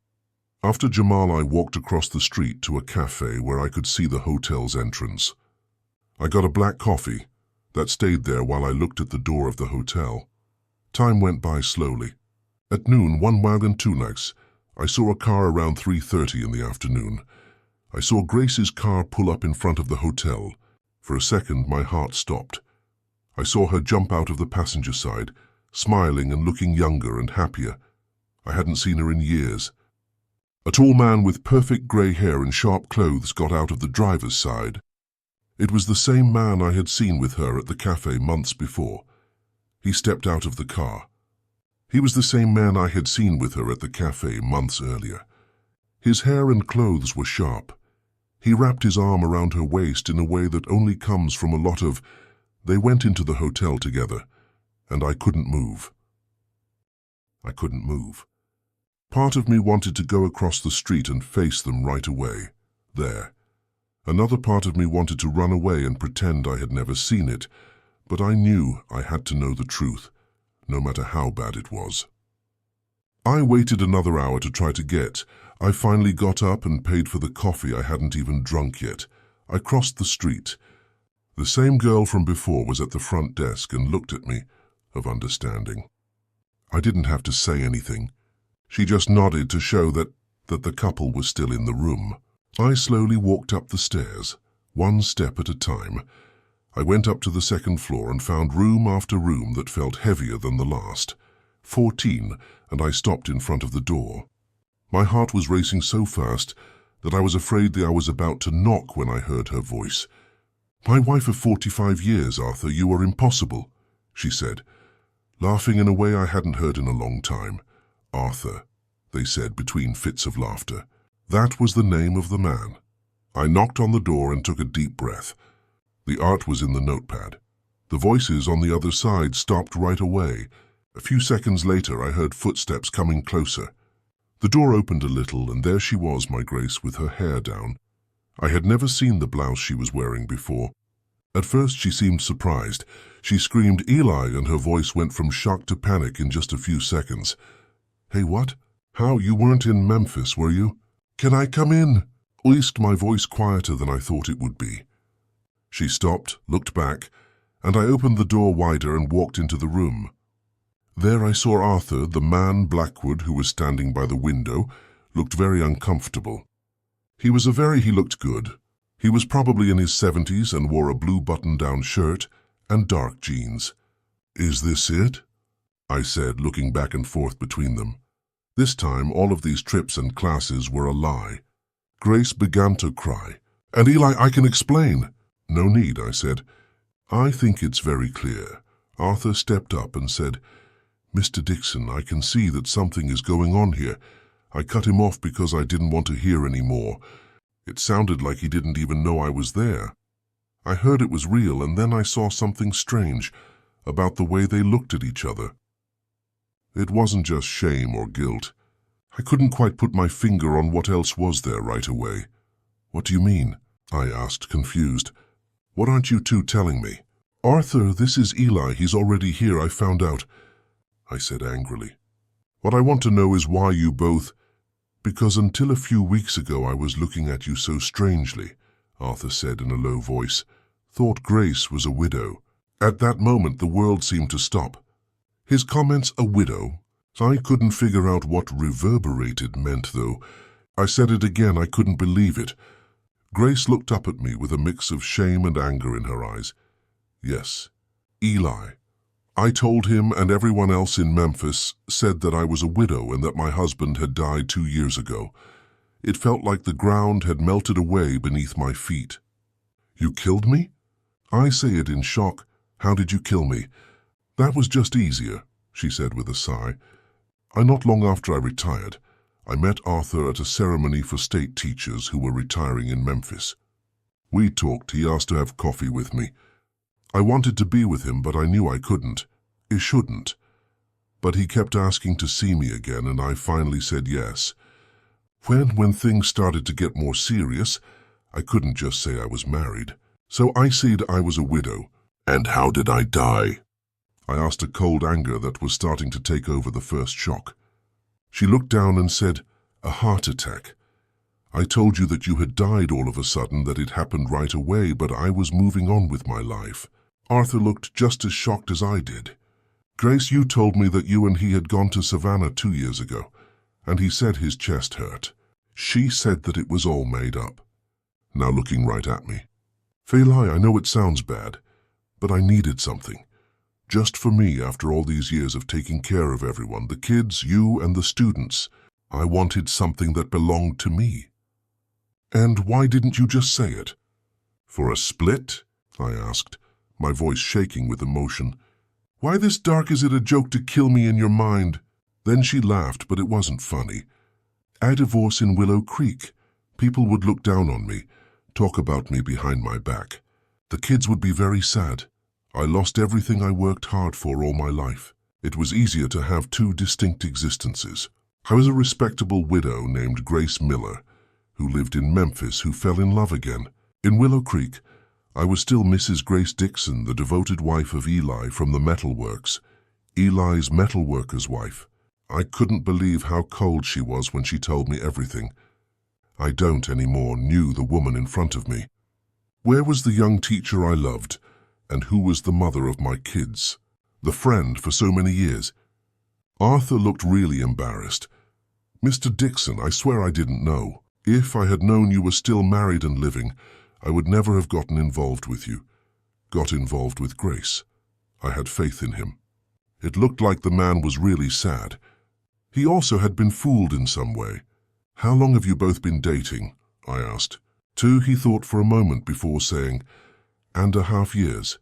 After Jamal, I walked across the street to a cafe where I could see the hotel's entrance. I got a black coffee that stayed there while I looked at the door of the hotel. Time went by slowly. At noon, one wagon, two nights, I saw a car around 3:30 in the afternoon. I saw Grace's car pull up in front of the hotel. For a second, my heart stopped. I saw her jump out of the passenger side, smiling and looking younger and happier. I hadn't seen her in years. A tall man with perfect grey hair and sharp clothes got out of the driver's side. It was the same man I had seen with her at the cafe months before. He stepped out of the car. He was the same man I had seen with her at the cafe months earlier. His hair and clothes were sharp. He wrapped his arm around her waist in a way that only comes from a lot of... They went into the hotel together, and I couldn't move. I couldn't move. Part of me wanted to go across the street and face them right away, there. Another part of me wanted to run away and pretend I had never seen it, but I knew I had to know the truth, no matter how bad it was. I waited another hour to try to get. I finally got up and paid for the coffee I hadn't even drunk yet. I crossed the street. The same girl from before was at the front desk and looked at me, of understanding. I didn't have to say anything. She just nodded to show that the couple was still in the room. I slowly walked up the stairs, one step at a time. I went up to the second floor and found room after room that felt heavier than the last. 14, and I stopped in front of the door. My heart was racing so fast that I was afraid that I was about to knock when I heard her voice. "My wife of 45 years, Arthur, you are impossible," she said, laughing in a way I hadn't heard in a long time. "Arthur," they said between fits of laughter. That was the name of the man. I knocked on the door and took a deep breath. The art was in the notepad. The voices on the other side stopped right away. A few seconds later, I heard footsteps coming closer. The door opened a little, and there she was, my Grace, with her hair down. I had never seen the blouse she was wearing before. At first, she seemed surprised. She screamed, "Eli," and her voice went from shock to panic in just a few seconds. "Hey, what? How? You weren't in Memphis, were you? Can I come in?" At least my voice quieter than I thought it would be. She stopped, looked back, and I opened the door wider and walked into the room. There I saw Arthur, the man Blackwood, who was standing by the window, looked very uncomfortable. He looked good. He was probably in his 70s and wore a blue button-down shirt and dark jeans. "Is this it?" I said, looking back and forth between them. This time, all of these trips and classes were a lie. Grace began to cry. "And Eli, I can explain." "No need," I said. "I think it's very clear." Arthur stepped up and said, "Mr. Dixon, I can see that something is going on here. I cut him off because I didn't want to hear any more. It sounded like he didn't even know I was there. I heard it was real, and then I saw something strange about the way they looked at each other. It wasn't just shame or guilt. I couldn't quite put my finger on what else was there right away." "What do you mean?" I asked, confused. "What aren't you two telling me?" "Arthur, this is Eli. He's already here. I found out," I said angrily. "What I want to know is why you both—" "Because until a few weeks ago I was looking at you so strangely," Arthur said in a low voice. "Thought Grace was a widow." At that moment the world seemed to stop. His comments, "a widow"? I couldn't figure out what reverberated meant, though. I said it again. I couldn't believe it. Grace looked up at me with a mix of shame and anger in her eyes. "Yes, Eli. I told him, and everyone else in Memphis said that I was a widow and that my husband had died 2 years ago. It felt like the ground had melted away beneath my feet." "You killed me?" I say it in shock. "How did you kill me?" "That was just easier," she said with a sigh. Not long after I retired, I met Arthur at a ceremony for state teachers who were retiring in Memphis. We talked. He asked to have coffee with me. I wanted to be with him, but I knew I couldn't. I shouldn't. But he kept asking to see me again, and I finally said yes. When things started to get more serious, I couldn't just say I was married. So I said I was a widow. "And how did I die?" I asked, a cold anger that was starting to take over the first shock. She looked down and said, "A heart attack. I told you that you had died all of a sudden, that it happened right away, but I was moving on with my life." Arthur looked just as shocked as I did. "Grace, you told me that you and he had gone to Savannah 2 years ago, and he said his chest hurt. She said that it was all made up." Now looking right at me. "Eli, I know it sounds bad, but I needed something. Just for me, after all these years of taking care of everyone, the kids, you, and the students. I wanted something that belonged to me." "And why didn't you just say it?" "For a split?" I asked, my voice shaking with emotion. "Why this dark? Is it a joke to kill me in your mind?" Then she laughed, but it wasn't funny. "I divorced in Willow Creek. People would look down on me, talk about me behind my back. The kids would be very sad. I lost everything I worked hard for all my life. It was easier to have 2 distinct existences. I was a respectable widow named Grace Miller, who lived in Memphis, who fell in love again. In Willow Creek, I was still Mrs. Grace Dixon, the devoted wife of Eli from the metalworks, Eli's metalworker's wife. I couldn't believe how cold she was when she told me everything. I don't anymore knew the woman in front of me. Where was the young teacher I loved? And who was the mother of my kids? The friend for so many years? Arthur looked really embarrassed. "Mr. Dixon, I swear I didn't know. If I had known you were still married and living, I would never have gotten involved with you. Got involved with Grace. I had faith in him." It looked like the man was really sad. He also had been fooled in some way. How long have you both been dating? I asked. 2, he thought for a moment before saying, and a half years.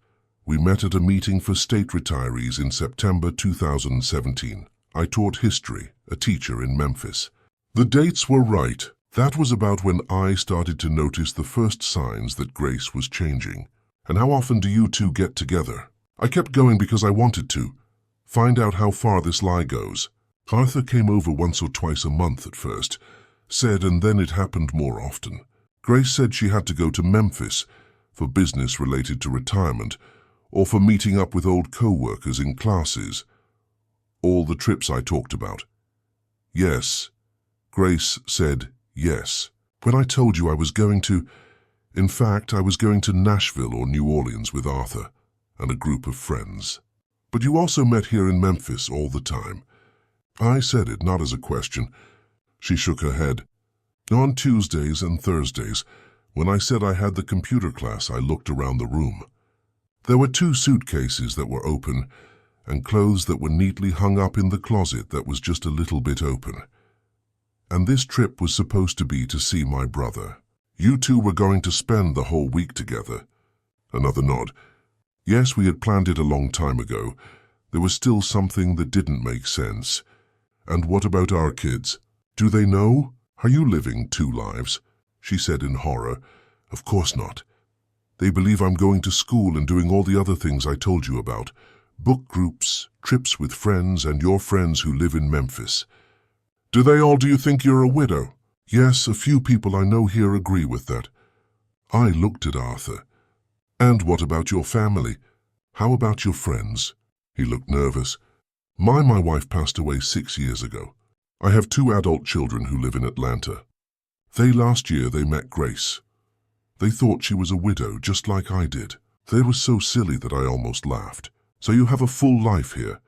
We met at a meeting for state retirees in September 2017. I taught history, a teacher in Memphis. The dates were right. That was about when I started to notice the first signs that Grace was changing. And how often do you two get together? I kept going because I wanted to. Find out how far this lie goes. Arthur came over once or twice a month at first, said, and then it happened more often. Grace said she had to go to Memphis for business related to retirement or for meeting up with old coworkers in classes. All the trips I talked about. Yes. Grace said yes. When I told you I was going to... In fact, I was going to Nashville or New Orleans with Arthur and a group of friends. But you also met here in Memphis all the time. I said it, not as a question. She shook her head. On Tuesdays and Thursdays, when I said I had the computer class, I looked around the room. There were 2 suitcases that were open and clothes that were neatly hung up in the closet that was just a little bit open. And this trip was supposed to be to see my brother. You two were going to spend the whole week together. Another nod. Yes, we had planned it a long time ago. There was still something that didn't make sense. And what about our kids? Do they know? Are you living 2 lives? She said in horror. Of course not. They believe I'm going to school and doing all the other things I told you about. Book groups, trips with friends, and your friends who live in Memphis. Do you think you're a widow? Yes, a few people I know here agree with that. I looked at Arthur. And what about your family? How about your friends? He looked nervous. My wife passed away 6 years ago. I have 2 adult children who live in Atlanta. Last year they met Grace. They thought she was a widow, just like I did. They were so silly that I almost laughed. So you have a full life here.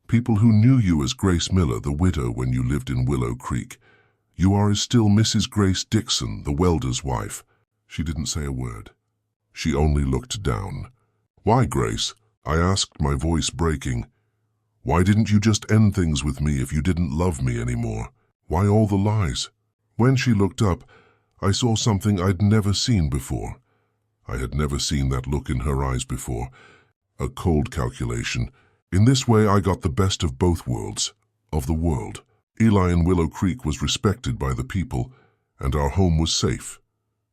People who knew you as Grace Miller, the widow, when you lived in Willow Creek. You are still Mrs. Grace Dixon, the welder's wife. She didn't say a word. She only looked down. Why, Grace? I asked, my voice breaking. Why didn't you just end things with me if you didn't love me anymore? Why all the lies? When she looked up, I saw something I'd never seen before. I had never seen that look in her eyes before. A cold calculation. In this way I got the best of both worlds, of the world. Eli in Willow Creek was respected by the people, and our home was safe,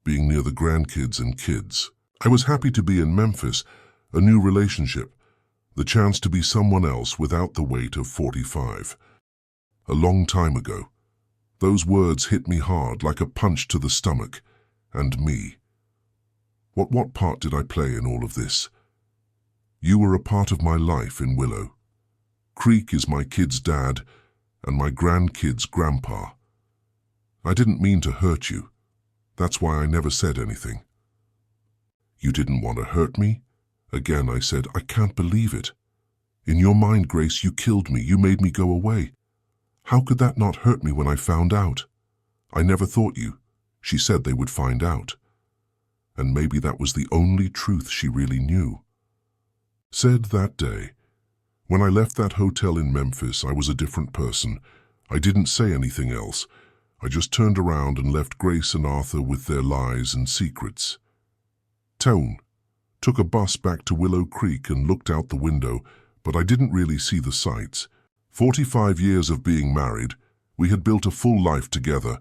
being near the grandkids and kids. I was happy to be in Memphis, a new relationship, the chance to be someone else without the weight of 45. A long time ago. Those words hit me hard like a punch to the stomach, and me. What part did I play in all of this? You were a part of my life in Willow. Creek is my kid's dad and my grandkid's grandpa. I didn't mean to hurt you. That's why I never said anything. You didn't want to hurt me? Again I said, I can't believe it. In your mind, Grace, you killed me. You made me go away. How could that not hurt me when I found out? I never thought you. She said they would find out. And maybe that was the only truth she really knew. Said that day. When I left that hotel in Memphis, I was a different person. I didn't say anything else. I just turned around and left Grace and Arthur with their lies and secrets. Took a bus back to Willow Creek and looked out the window, but I didn't really see the sights. 45 years of being married, we had built a full life together,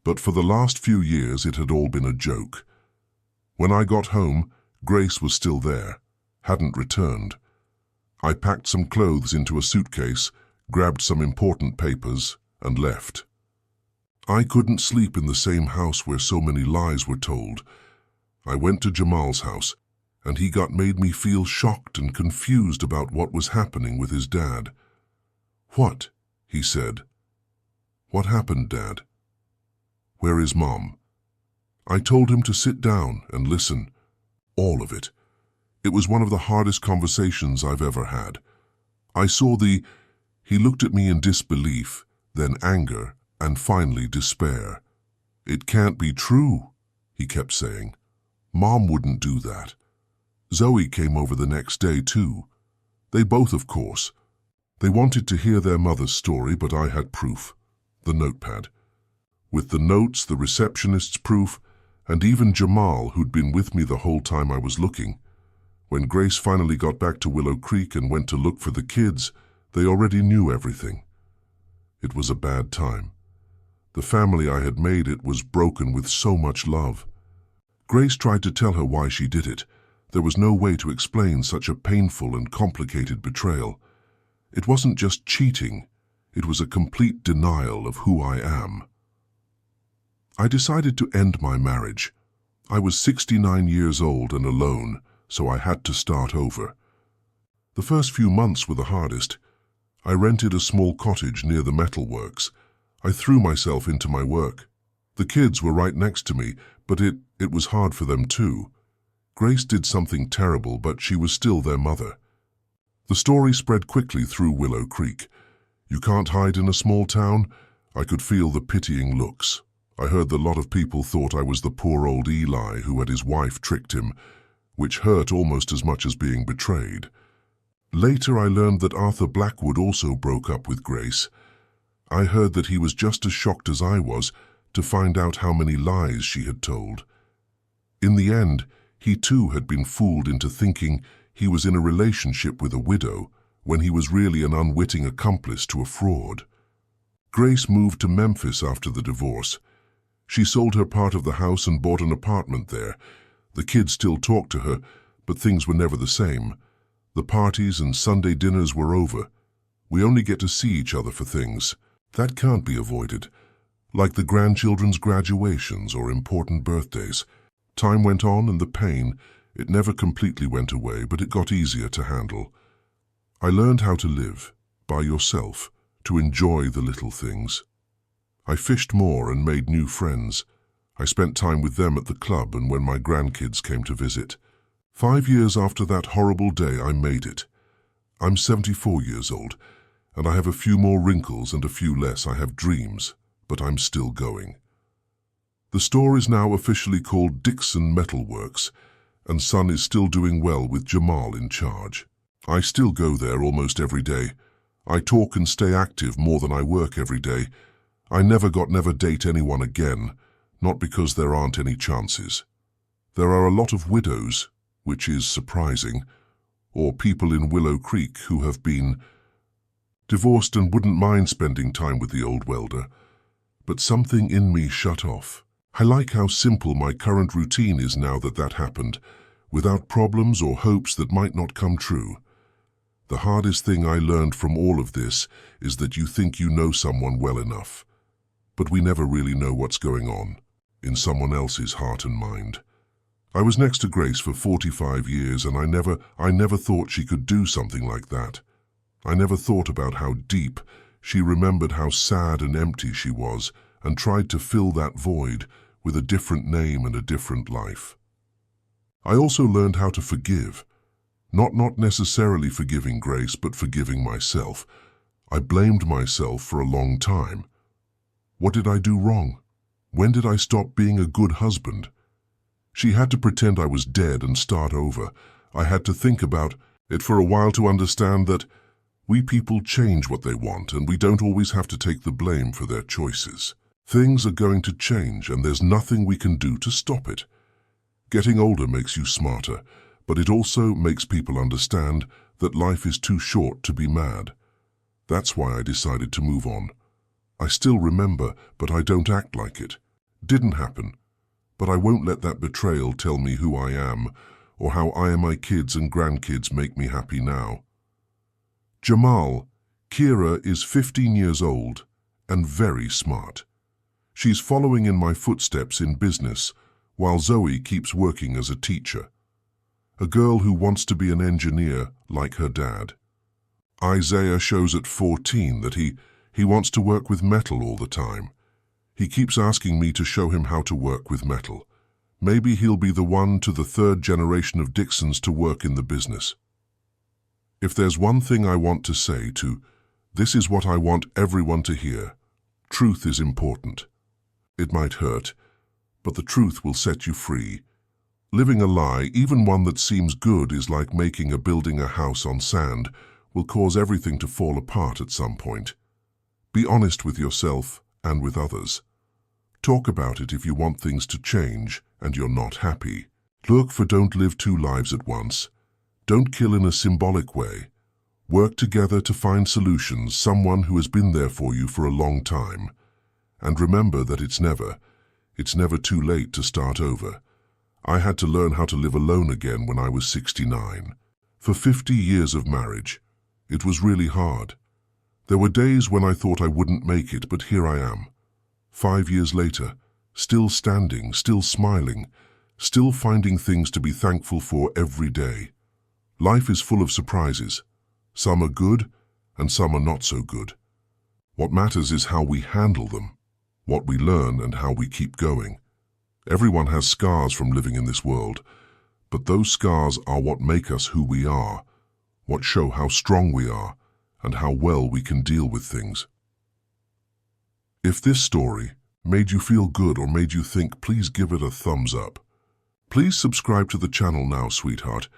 but for the last few years it had all been a joke. When I got home, Grace was still there, hadn't returned. I packed some clothes into a suitcase, grabbed some important papers, and left. I couldn't sleep in the same house where so many lies were told. I went to Jamal's house, and he made me feel shocked and confused about what was happening with his dad. What? He said. What happened, Dad? Where is Mom? I told him to sit down and listen. All of it. It was one of the hardest conversations I've ever had. He looked at me in disbelief, then anger, and finally despair. It can't be true, he kept saying. Mom wouldn't do that. Zoe came over the next day too. They both, of course. They wanted to hear their mother's story, but I had proof. The notepad. with the notes, the receptionist's proof, and even Jamal, who'd been with me the whole time I was looking. When Grace finally got back to Willow Creek and went to look for the kids, they already knew everything. It was a bad time. The family I had made it was broken with so much love. Grace tried to tell her why she did it. There was no way to explain such a painful and complicated betrayal. It wasn't just cheating. It was a complete denial of who I am. I decided to end my marriage. I was 69 years old and alone, so I had to start over. The first few months were the hardest. I rented a small cottage near the metalworks. I threw myself into my work. The kids were right next to me, but it was hard for them too. Grace did something terrible, but she was still their mother. The story spread quickly through Willow Creek. You can't hide in a small town. I could feel the pitying looks. I heard that a lot of people thought I was the poor old Eli who had his wife tricked him, which hurt almost as much as being betrayed. Later I learned that Arthur Blackwood also broke up with Grace. I heard that he was just as shocked as I was to find out how many lies she had told. In the end, he too had been fooled into thinking he was in a relationship with a widow when he was really an unwitting accomplice to a fraud. Grace moved to Memphis after the divorce. She sold her part of the house and bought an apartment there. The kids still talked to her, but things were never the same. The parties and Sunday dinners were over. We only get to see each other for things. That can't be avoided. Like the grandchildren's graduations or important birthdays. Time went on and the pain, it never completely went away, but it got easier to handle. I learned how to live, by yourself, to enjoy the little things. I fished more and made new friends. I spent time with them at the club and when my grandkids came to visit. 5 years after that horrible day, I made it. I'm 74 years old, and I have a few more wrinkles and a few less. I have dreams, but I'm still going. The store is now officially called Dixon Metalworks, and Son is still doing well with Jamal in charge. I still go there almost every day. I talk and stay active more than I work every day. I never date anyone again, not because there aren't any chances. There are a lot of widows, which is surprising, or people in Willow Creek who have been divorced and wouldn't mind spending time with the old welder. But something in me shut off. I like how simple my current routine is now that happened, without problems or hopes that might not come true. The hardest thing I learned from all of this is that you think you know someone well enough, but we never really know what's going on in someone else's heart and mind. I was next to Grace for 45 years and I never thought she could do something like that. I never thought about how deep she remembered how sad and empty she was and tried to fill that void with a different name and a different life. I also learned how to forgive. Not necessarily forgiving Grace, but forgiving myself. I blamed myself for a long time. What did I do wrong? When did I stop being a good husband? She had to pretend I was dead and start over. I had to think about it for a while to understand that we people change what they want and we don't always have to take the blame for their choices. Things are going to change and there's nothing we can do to stop it. Getting older makes you smarter, but it also makes people understand that life is too short to be mad. That's why I decided to move on. I still remember, but I don't act like it. Didn't happen. But I won't let that betrayal tell me who I am or how I and my kids and grandkids make me happy now. Jamal, Kira is 15 years old and very smart. She's following in my footsteps in business, while Zoe keeps working as a teacher. A girl who wants to be an engineer like her dad. Isaiah shows at 14 that he wants to work with metal all the time. He keeps asking me to show him how to work with metal. Maybe he'll be the one to the third generation of Dixons to work in the business. If there's one thing I want to say this is what I want everyone to hear. Truth is important. It might hurt, but the truth will set you free. Living a lie, even one that seems good, is like building a house on sand, will cause everything to fall apart at some point. Be honest with yourself and with others. Talk about it if you want things to change and you're not happy. Look for don't live two lives at once. Don't kill in a symbolic way. Work together to find solutions, someone who has been there for you for a long time. And remember that it's never too late to start over. I had to learn how to live alone again when I was 69. For 50 years of marriage, it was really hard. There were days when I thought I wouldn't make it, but here I am. 5 years later, still standing, still smiling, still finding things to be thankful for every day. Life is full of surprises. Some are good, and some are not so good. What matters is how we handle them, what we learn, and how we keep going. Everyone has scars from living in this world, but those scars are what make us who we are, what show how strong we are, and how well we can deal with things. If this story made you feel good or made you think, please give it a thumbs up. Please subscribe to the channel now, sweetheart,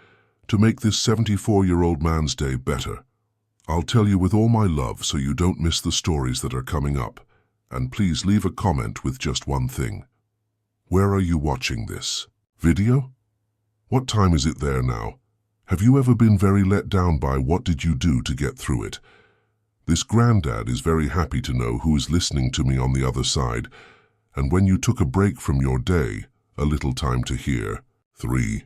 to make this 74-year-old man's day better. I'll tell you with all my love so you don't miss the stories that are coming up. And please leave a comment with just one thing. Where are you watching this video? What time is it there now? Have you ever been very let down by what did you do to get through it? This granddad is very happy to know who is listening to me on the other side, and when you took a break from your day, a little time to hear. 3,